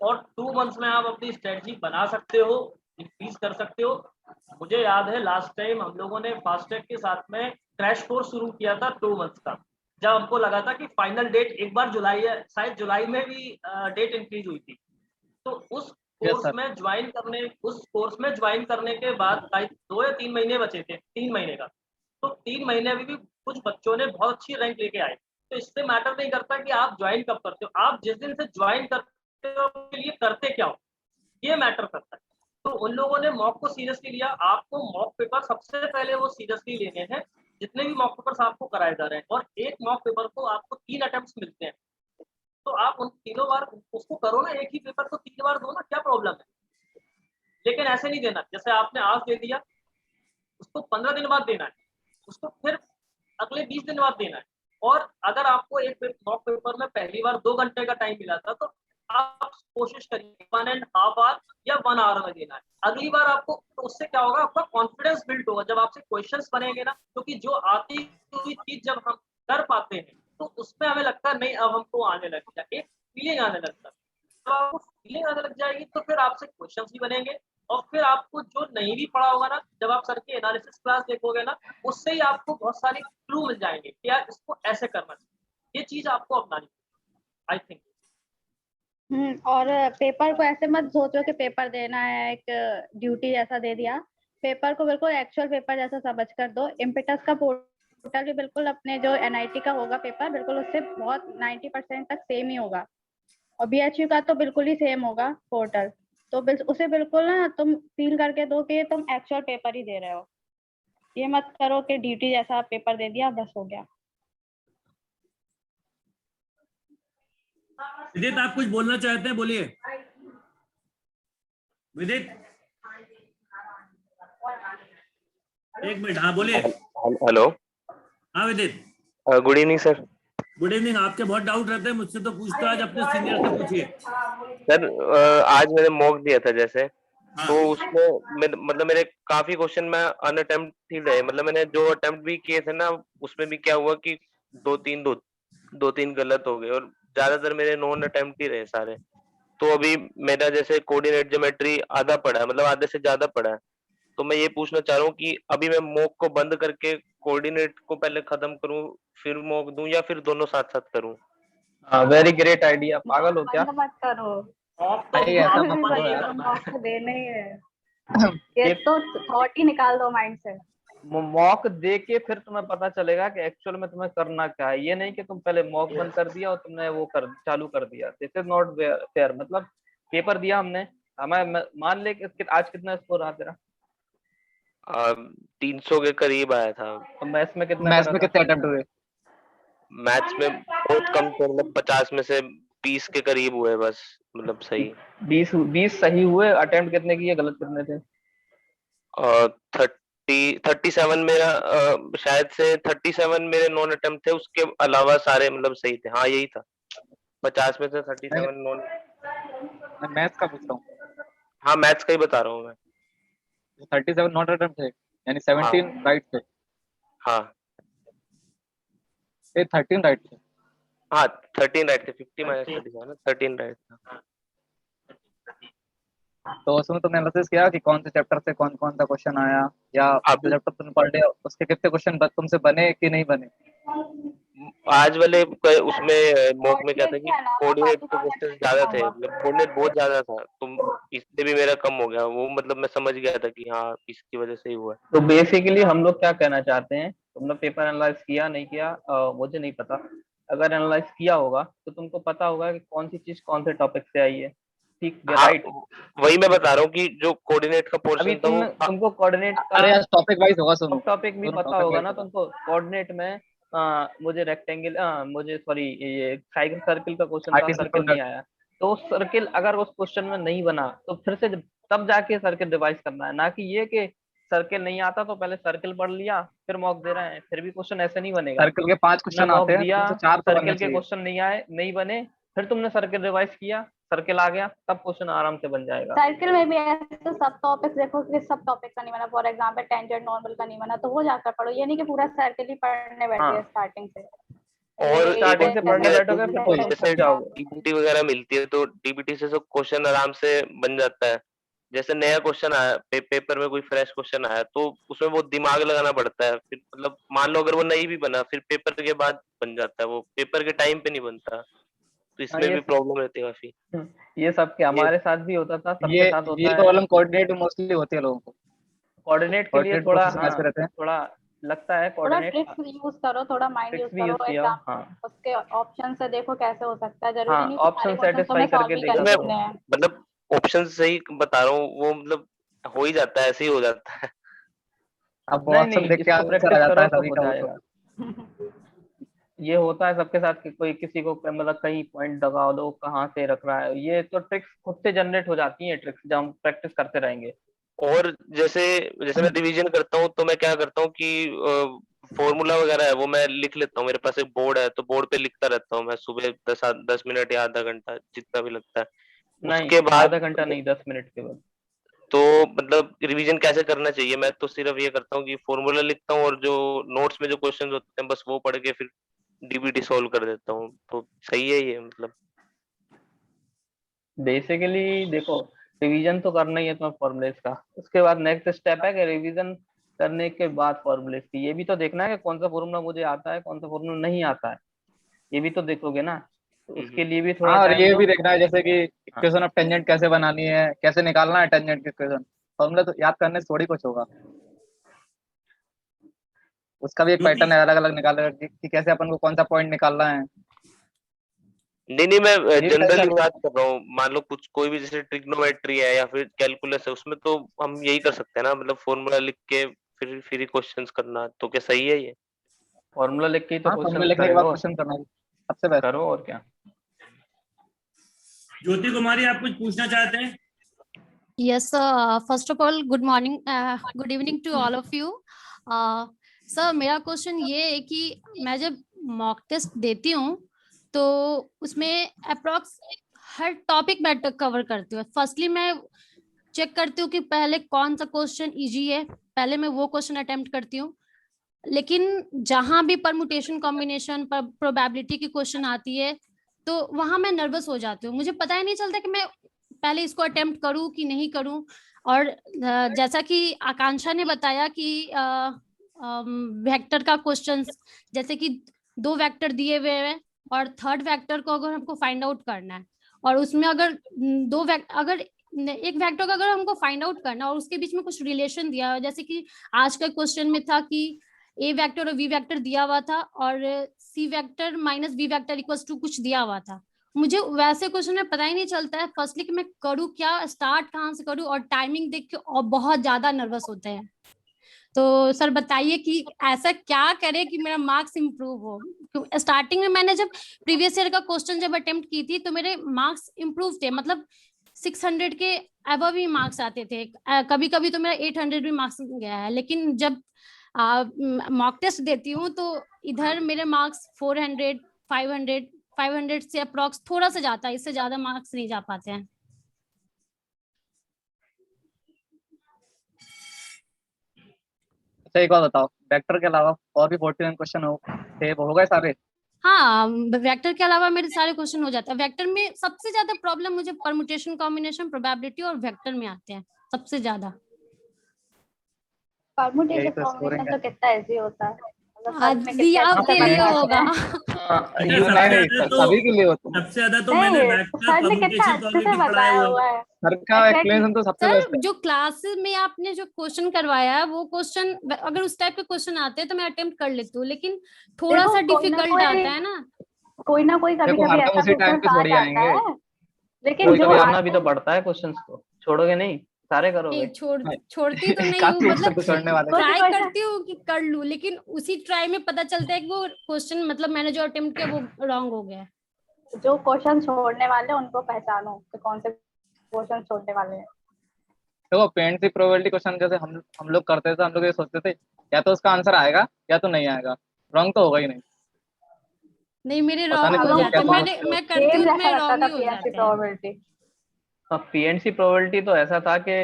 और 2 मंथ्स में आप अपनी स्ट्रेटजी बना सकते हो, इंक्रीज कर सकते हो। मुझे याद है लास्ट टाइम हम लोगों ने फास्टैग के साथ में क्रैश कोर्स शुरू किया था 2 मंथ्स का, जब हमको लगा था कि फाइनल डेट एक बार जुलाई है, शायद जुलाई में भी डेट इंक्रीज हुई थी। तो उस कोर्स में ज्वाइन करने के बाद 2 या 3 महीने बचे थे, 3 महीने का। तो 3 महीने में भी कुछ बच्चों ने बहुत अच्छी रैंक लेके आए। तो इससे मैटर नहीं करता कि आप ज्वाइन कब करते हो, आप जिस दिन से ज्वाइन करते हो के लिए करते क्या हो, ये मैटर करता है। तो उन लोगों ने मॉक को सीरियसली लिया। आपको मॉक पेपर सबसे पहले वो सीरियसली लेने हैं, जितने भी मॉक पेपर्स आपको कराए जा रहे हैं, और एक मॉक पेपर को आपको 3 अटेम्प्ट्स मिलते हैं। तो आप उन तीनों बार उसको करो ना, एक ही पेपर को 3 बार दो ना, क्या प्रॉब्लम है। लेकिन ऐसे नहीं देना, जैसे आपने आज दे दिया उसको 15 दिन बाद देना है, उसको फिर अगले 20 दिन बाद देना है। और अगर आपको एक मॉक पेपर में पहली बार 2 घंटे का टाइम मिला था, तो आप कोशिश करिए 1.5 आवर या 1 आवर में देना है। अगली बार आपको, तो उससे क्या होगा, आपका कॉन्फिडेंस बिल्ड होगा जब आपसे क्वेश्चंस बनेंगे ना, क्योंकि जो आती हुई चीज जब हम कर पाते हैं तो उसमें हमें लगता है नहीं अब हमको आने लग गया, एक फीलिंग आने लगता है। जब आपको फीलिंग आने लग जाएगी तो फिर आपसे क्वेश्चंस भी बनेंगे, और फिर आपको जो नहीं भी पढ़ा होगा ना, जब आप सर की एनालिसिस क्लास देखोगे ना, उससे ही आपको बहुत सारे क्लू मिल जाएंगे कि यार इसको ऐसे करना चाहिए। ये चीज आपको अपनानी चाहिए, आई थिंक। और पेपर को ऐसे मत सोचो कि पेपर देना है एक ड्यूटी जैसा दे दिया। पेपर को बिल्कुल एक्चुअल पेपर जैसा समझ कर दो। इम्पिटस का पोर्टल भी बिल्कुल अपने जो NIT का होगा पेपर, बिल्कुल उससे बहुत 90% तक सेम ही होगा, और BHU का तो बिल्कुल ही सेम होगा पोर्टल। तो उसे बिल्कुल ना तुम फील करके दो कि तुम एक्चुअल पेपर ही दे रहे हो। ये मत करो कि ड्यूटी जैसा पेपर दे दिया बस हो गया। विदित, आप कुछ बोलना चाहते हैं, बोलिए विदित। 1 मिनट, हाँ बोलिए। हेलो। हाँ विदित, good evening sir. Good evening. आपके बहुत डाउट रहते हैं, मुझसे तो पूछता, आज अपने सीनियर से पूछिए। सर आज मैंने मॉक दिया था जैसे, हाँ। तो उसमें मतलब मेरे काफी क्वेश्चन में अनअटेम्प्ट ही रहे। मतलब मैंने जो अटेम्प्ट भी किए थे ना, उसमें भी क्या हुआ कि 2-3 गलत हो गए, और ज्यादातर मेरे नॉन अटेम्प्ट ही रहे सारे। तो अभी मेरा जैसे कोऑर्डिनेट ज्योमेट्री आधा पड़ा है, मतलब आधे से ज्यादा पड़ा है। तो मैं ये पूछना चाह रहा हूँ कि अभी मैं मॉक को बंद करके कोऑर्डिनेट को पहले खत्म करूँ, फिर मॉक दूं, या फिर दोनों साथ साथ करूँ? Very great idea. पागल हो क्या? बंद मत करो, भाई ऐसा मॉक मत भी करो चाहिए यार। तो मॉक तो देना ही है। ये तो थॉट ही निकाल दो माइंड से। मॉक दे के फिर तुम्हें पता चलेगा कि एक्चुअल में तुम्हें करना क्या है। ये नहीं कि तुम पहले मॉक बंद कर दिया और तुमने वो कर चालू कर दिया। This is not fair. मतलब पेपर दिया हमने, हमें मान ले कि आज कितना स्कोर रहा तेरा? 300 के करीब आया था। तो मैथ्स में कितना मैथ्स करा में था? कितने अटेम्प्ट हुए? मैथ्स में बहुत कम थे, मतलब 50 में से 20 के करीब हुए बस, मतलब सही। 20 सही हुए। अटेम्प्ट कितने किए, गलत कितने थे? 37 मेरा शायद से 37 मेरे नॉन अटेम्प्ट थे, उसके अलावा सारे मतलब सही थे। हाँ यही था, 50 में से 37 नॉन। मैं मैथ्स का पूछ रहा हूँ। हाँ मैथ्स का ही बता रहा हूँ मैं। 37 नॉट अटेम्प्ट थे, यानी हाँ 17 राइट थे। हाँ 13 राइट थे। हाँ 13 राइट थे। 50 माइनस 37 13 राइट था। तो उसमें तुमने एनालिसिस किया कि कौन से चैप्टर से कौन कौन सा क्वेश्चन आया, या जो चैप्टर तुमने पढ़ लिया उसके कितने क्वेश्चन तुमसे बने कि नहीं बने? आज वाले उसमें मॉक में क्या था कि कोऑर्डिनेट के क्वेश्चन ज्यादा थे, मतलब कोऑर्डिनेट बहुत ज्यादा था, तो इससे भी मेरा कम हो गया वो। मतलब मैं समझ गया था कि हाँ इसकी वजह से ही हुआ है। तो बेसिकली हम लोग क्या कहना चाहते हैं, तुमने पेपर एनालाइज किया नहीं किया मुझे नहीं पता। अगर एनालाइज किया होगा तो तुमको पता होगा कि कौन सी चीज कौन से टॉपिक से आई है। ठीक है, हाँ राइट? वही मैं बता रहा हूँ कि जो कोऑर्डिनेट का अभी पोर्शन था वो तुमको कोऑर्डिनेट अरे का यार टॉपिक वाइज होगा, सुनो टॉपिक भी सुनो पता टॉपिक होगा वाइज ना होगा। तुमको। कोऑर्डिनेट में मुझे रेक्टेंगल मुझे सॉरी ये साइकिल सर्किल का क्वेश्चन था, सर्किल नहीं आया। तो सर्किल अगर उस क्वेश्चन में नहीं बना तो फिर से तब जाके सर्किल रिवाइज करना है, ना कि ये कि सर्किल नहीं आता तो पहले सर्किल पढ़ लिया फिर मॉक दे रहे हैं, फिर भी क्वेश्चन ऐसे नहीं बनेगा। सर्किल के 5 तुमने क्वेश्चन मॉक आते हैं, दिया, तुमसे 4 तो बनने सर्किल के चाहिए। क्वेश्चन नहीं आए, नहीं बने, फिर तुमने सर्किल रिवाइज किया, सर्किल आ गया, तब क्वेश्चन आराम से बन जाएगा। सर्किल में भी ऐसे सब टॉपिक्स देखो कि सब टॉपिक का नहीं बना। फॉर एग्जांपल टेंजेंट नॉर्मल का नहीं बना तो वो जाकर पढ़ो, ये नहीं कि पूरा सर्किल ही पढ़ने बैठे हाँ। स्टार्टिंग से। और स्टार्टिंग से पढ़ने बैठोगे फिर तो जैसे थक जाओगे। डीबीटी वगैरह मिलती है तो डीबीटी से सब क्वेश्चन आराम से बन जाता है। जैसे नया क्वेश्चन आया पेपर में, कोई फ्रेश क्वेश्चन आया तो उसमें बहुत दिमाग लगाना पड़ता है। फिर मतलब मान लो अगर वो नहीं भी बना, फिर पेपर के बाद बन जाता है, वो पेपर के टाइम पे नहीं बनता, तो इसमें भी प्रॉब्लम रहती है काफी। ये सबके हमारे साथ भी होता था, सबके ये साथ होता ये है। प्रॉब्लम कोऑर्डिनेट में मोस्टली होती है लोगों को। कोऑर्डिनेट के लिए कोऑर्डिनेट थोड़ा प्रोसेस ऐसे रहते हैं। थोड़ा लगता है थोड़ा कोऑर्डिनेट ट्रिक्स यूज करो, थोड़ा माइंड यूज ट्रिक्स भी करो यूज किया। एग्जाम हाँ उसके ऑप्शन से देखो कैसे हो सकता है। जरूरी हाँ, नहीं कि सारे ऑप्शन क्वेश्चन सेटिस्फाई तुम्हें सॉल्व करके ही देखा करने करो। हैं। मतलब ऑप्शन से ही बता रहा हूँ, वो मतलब हो ही जाता है, ऐसे ही हो जाता है। अब नहीं ऑप्शन नहीं, देख के इसको आंसर आ प्रैक्टिस जाता करो है तो सभी हो का वो तो। जाएगा। ये होता है सबके साथ कि कोई किसी को मतलब कहीं पॉइंट दबा दो, कहाँ से रख रहा है। ये तो ट्रिक्स खुद से जनरेट हो जाती है, ट्रिक्स जब हम प्रैक्टिस करते रहेंगे। और जैसे जैसे मैं रिवीजन करता हूँ तो मैं क्या करता हूँ कि फॉर्मूला वगैरह है वो मैं लिख लेता हूँ। मेरे पास एक बोर्ड है तो बोर्ड पे लिखता रहता हूँ मैं, सुबह 10 मिनट या आधा घंटा जितना भी लगता है। नहीं, उसके बाद आधा घंटा नहीं, 10 मिनट के बाद। तो मतलब रिवीजन कैसे करना चाहिए, मैं तो सिर्फ ये करता हूँ कि फॉर्मूला लिखता हूँ और जो नोट्स में जो क्वेश्चन होते हैं बस वो पढ़ के फिर डीबीटी सॉल्व कर देता हूँ। तो सही है ये मतलब। बेसिकली देखो, रिवीजन तो करना ही है तुम्हें फॉर्मूलेस का। उसके बाद नेक्स्ट स्टेप है कि रिवीजन करने के बाद फॉर्मूलेस की ये भी तो देखना है कि कौन सा फॉर्मूला मुझे आता है, कौन सा फॉर्मूला नहीं आता है। ये भी तो देखोगे ना, तो उसके लिए भी थोड़ा हाँ, और टाइम ये दो। भी देखना है जैसे कि इक्वेशन ऑफ टेंजेंट कैसे बनानी है, कैसे निकालना है टेंजेंट की इक्वेशन। फॉर्मूला तो याद करने से थोड़ी कुछ होगा, उसका भी एक पैटर्न है अलग अलग निकालने का कि कैसे अपन को कौन सा पॉइंट निकालना है। नहीं मैं ये जनरली कैसा बात कर रहा हूँ। मान लो कुछ कोई भी जैसे ट्रिग्नोमेट्री है या फिर कैलकुलस है, उसमें तो हम यही कर सकते हैं ना, मतलब फॉर्मूला लिख के फिर ही क्वेश्चंस करना। तो क्या सही है ये? फॉर्मूला लिख के ही तो हाँ, फॉर्मूला क्वेश्चन लिखने के बाद करेगा क्वेश्चन करना है सबसे बेस्ट। करो और क्या। ज्योति कुमारी आप कुछ पूछना चाहते हैं? Yes, first of all, good morning, good evening to all of you. Sir मेरा क्वेश्चन ये है कि मैं जब मॉक टेस्ट देती हूँ तो उसमें अप्रॉक्स हर टॉपिक मैं कवर करती हूँ। फर्स्टली मैं चेक करती हूँ कि पहले कौन सा क्वेश्चन इजी है, पहले मैं वो क्वेश्चन अटेम्प्ट करती हूँ। लेकिन जहां भी परमुटेशन कॉम्बिनेशन पर प्रोबेबिलिटी की क्वेश्चन आती है तो वहां मैं नर्वस हो जाती हूँ, मुझे पता ही नहीं चलता कि मैं पहले इसको अटेम्प्ट करूँ कि नहीं करूँ। और जैसा कि आकांक्षा ने बताया कि वेक्टर का क्वेश्चंस, जैसे कि 2 वेक्टर दिए हुए हैं और थर्ड वेक्टर को अगर हमको फाइंड आउट करना है, और उसमें अगर एक वेक्टर का अगर हमको फाइंड आउट करना है और उसके बीच में कुछ रिलेशन दिया है, जैसे कि आज का क्वेश्चन में था कि ए वेक्टर और वी वेक्टर दिया हुआ था और C vector minus B vector equals to कुछ दिया हुआ था। मुझे वैसे क्वेश्चन में पता ही नहीं चलता है फर्स्टली कि मैं करूँ क्या, स्टार्ट कहाँ से करूँ, और टाइमिंग देख के और बहुत ज्यादा नर्वस होते हैं। तो सर बताइए कि ऐसा क्या करे कि मेरा मार्क्स इम्प्रूव हो। स्टार्टिंग में मैंने जब प्रीवियस ईयर का क्वेश्चन जब अटेम्प्ट की थी तो मेरे मार्क्स इम्प्रूव थे, मतलब 600 के अबव ही मार्क्स आते थे, कभी कभी तो मेरा 800 भी मार्क्स गया है। लेकिन जब मॉक टेस्ट देती हूँ तो इधर मेरे मार्क्स 400 500 से अप्रॉक्स थोड़ा सा जाता है, इससे ज्यादा मार्क्स नहीं जा पाते हैं। अच्छा एक बात बताओ, वेक्टर के अलावा और भी 41 क्वेश्चन हो गए सारे? हाँ, वेक्टर के अलावा मेरे सारे क्वेश्चन हो जाते हैं। वेक्टर में सबसे ज्यादा प्रॉब्लम मुझे परमुटेशन, कॉम्बिनेशन, प्रोबेबिलिटी और वेक्टर में आते हैं सबसे ज्यादा। परमुटेशन कॉम्बिनेशन तो कितना इजी होता है, आपके लिए होगा। सभी के लिए होता है। सबसे ज्यादा तो मैंने वेक्टर परमुटेशन क्वालिटी पढ़ाया हुआ है। सर का एक्सप्लेनेशन तो सबसे बेस्ट है। जो क्लास में आपने जो क्वेश्चन करवाया है वो क्वेश्चन अगर उस टाइप के क्वेश्चन आते हैं तो मैं अटेम्प्ट कर लेती हूँ, लेकिन थोड़ा सा डिफिकल्ट आता है ना, कोई ना कोई कभी कभी ऐसा क्वेश्चन आ जाता है। लेकिन जो करना भी तो पड़ता है, क्वेश्चंस को छोड़ोगे नहीं, सारे करोगे। छोड़ती तो नहीं हूँ, मतलब ट्राई करती हूँ कि कर लूँ, लेकिन उसी ट्राई में पता चलता है कि वो क्वेश्चन मतलब मैंने जो अटेम्प्ट किया वो रॉन्ग हो गया। जो क्वेश्चन छोड़ने वाले उनको पहचानो कि कौन से क्वेश्चन छोड़ने वाले हैं। देखो पेंट प्रोबेबिलिटी क्वेश्चन जैसे हम लोग करते थे, हम लोग ये सोचते थे या तो उसका आंसर आएगा या तो नहीं आएगा, रॉन्ग तो होगा ही नहीं। मेरे रॉन्ग हो जाते हैं, मैं करती हूँ मैं रॉन्ग ही हो जाते हैं। पीएनसी प्रोबेबिलिटी तो ऐसा था कि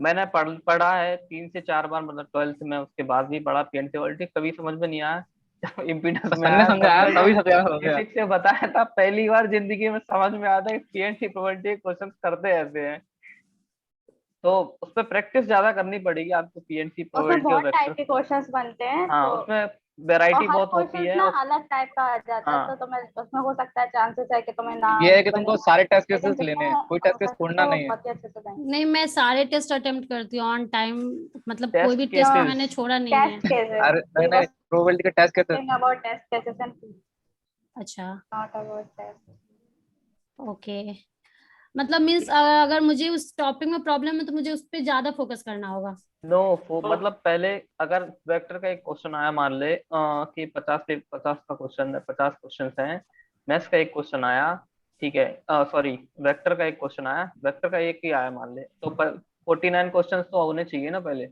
मैंने पढ़ा है 3 से 4 बार, मतलब 12th में, उसके बाद भी पढ़ा पीएनसी प्रोबेबिलिटी, कभी समझ में नहीं आया। इम्पीडेंस में फिजिक्स से बताया था, पहली बार जिंदगी में समझ में आता है कि पीएनसी प्रोबेबिलिटी क्वेश्चन करते ऐसे हैं। तो उस पर प्रैक्टिस ज्यादा करनी पड़ेगी आपको, पीएनसी प्रोबेबिलिटी बहुत टाइप के क्वेश्चंस बनते हैं। हाँ, उसमें वैरायटी बहुत होती है, अलग टाइप का आ जाता है। तो तुम्हें उसमें हो सकता है चांसेस है कि तुम्हें ना, ये है कि तुमको सारे टेस्ट केसेस लेने हैं, कोई टेस्ट केस छोड़ना नहीं है। नहीं, मैं सारे टेस्ट अटेम्प्ट करती हूँ ऑन टाइम, मतलब कोई भी टेस्ट मैंने छोड़ा नहीं है। अरे मैंने प्रोबेबिलिटी के test cases. About test cases and अच्छा, नॉट अबाउट टेस्ट। ओके, मतलब मींस अगर मुझे उस टॉपिक में प्रॉब्लम है तो मुझे उस पे ज्यादा फोकस करना होगा। मतलब पहले अगर वेक्टर का एक क्वेश्चन आया, मान ले कि 50 का क्वेश्चन है, 50 क्वेश्चन हैं, मैथ्स का एक क्वेश्चन आया, ठीक है, सॉरी वेक्टर का एक क्वेश्चन आया, वेक्टर का एक ही आया मान ले, तो 49 क्वेश्चन तो होने चाहिए ना पहले।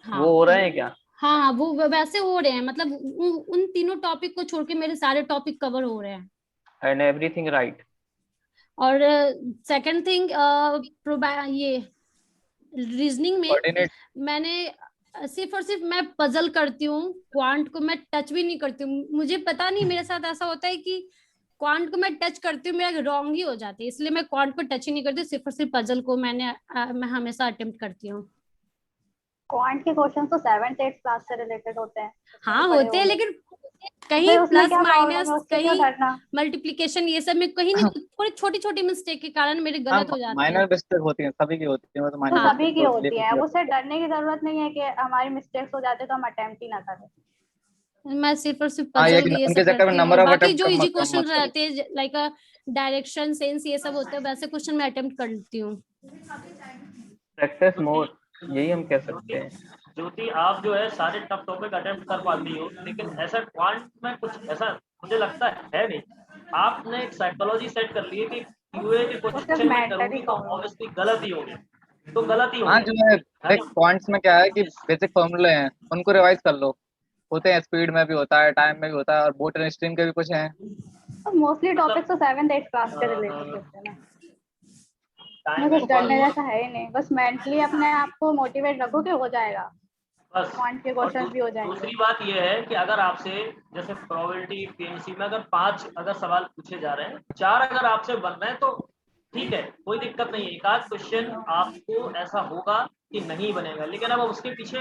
हाँ, वो हो रहे हैं क्या? हाँ, वो वैसे हो रहे हैं, मतलब उन तीनों टॉपिक को छोड़ के मेरे सारे टॉपिक कवर हो रहे हैं। And everything right. और सेकंड थिंग, ये रीजनिंग में मैंने सिर्फ और सिर्फ मैं पजल करती हूँ, क्वांट को मैं टच भी नहीं करती हूँ। मुझे पता नहीं, मेरे साथ ऐसा होता है कि क्वांट को मैं टच करती हूँ मेरा रॉन्ग ही हो जाती है, इसलिए मैं क्वांट को टच ही नहीं करती, सिर्फ और सिर्फ पजल को मैं हमेशा अटेम्प्ट करती हूँ। क्वांट के क्वेश्चन तो 7th 8th क्लास से रिलेटेड होते हैं। हाँ होते हैं, लेकिन कहीं प्लस माइनस, कहीं मल्टीप्लिकेशन, ये सब में कहीं नहीं, थोड़ी छोटी छोटी मिस्टेक के कारण मेरे गलत हो जाते हैं। माइनर मिस्टेक होती है, सभी की होती है, मतलब सभी की होती है, उससे डरने की जरूरत नहीं है कि हमारी मिस्टेक्स हो जाते तो हम अटेम्प्ट ही ना करें। मैं सिर्फ और सिर्फ पजल ये सब करती हूँ, बाकी जो इजी क्वेश्चन रहते हैं लाइक डायरेक्शन, सेंस, ये सब होते हैं, वैसे क्वेश्चन मैं अटेम्प्ट करती हूँ। प्रैक्टिस मोर, यही हम कह सकते हैं। ज्योति, आप जो है सारे टफ टॉपिक अटेम्प्ट कर पाती हो, लेकिन ऐसा क्वांट में कुछ ऐसा मुझे लगता है नहीं। आपने एक साइकोलॉजी सेट कर ली है कि क्यूए के क्वेश्चन में करूंगी तो ऑब्वियसली गलत ही होगी, तो गलत ही होगी। हाँ, जो है देख क्वांट्स में क्या है कि बेसिक फॉर्मूले हैं, उनको रिवाइज कर लो, होते हैं, स्पीड में भी होता है, टाइम में भी होता है, और बोट एंड स्ट्रीम के भी कुछ हैं। तो मोस्टली टॉपिक्स तो 7th 8th क्लास के रिलेटेड होते हैं ना, मैं कुछ डरने जैसा है ही नहीं, बस मेंटली अपने आप को मोटिवेट रखो कि हो जाएगा। बस। पॉइंट के क्वेश्चन भी हो जाएंगे। दूसरी बात यह है कि अगर आपसे जैसे प्रोबेबिलिटी पीएनसी में अगर 5 अगर सवाल पूछे जा रहे हैं, 4 अगर आपसे बन रहे हैं तो ठीक है, कोई दिक्कत नहीं है। एक आध क्वेश्चन आपको ऐसा होगा कि नहीं बनेगा, लेकिन अब उसके पीछे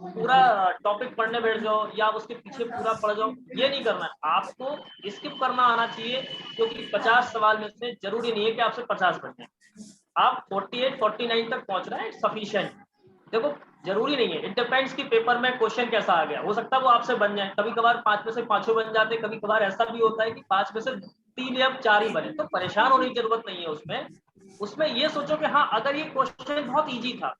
पूरा टॉपिक पढ़ने बैठ जाओ या आप उसके पीछे पूरा पढ़ जाओ, ये नहीं करना है। आपको स्किप करना आना चाहिए, क्योंकि 50 सवाल में से जरूरी नहीं है कि आपसे 50 बन जाए। आप 48 49 तक पहुंच रहे हैं, सफिशिएंट। देखो जरूरी नहीं है, इट डिपेंड्स कि पेपर में क्वेश्चन कैसा आ गया। हो सकता है वो आपसे बन जाए, कभी कभार 5 में से 5 बन जाते, कभी कभार ऐसा भी होता है कि 5 में से 3 या 4 ही बने। तो परेशान होने की जरूरत नहीं है उसमें। उसमें ये सोचो कि हाँ, अगर ये क्वेश्चन बहुत इजी था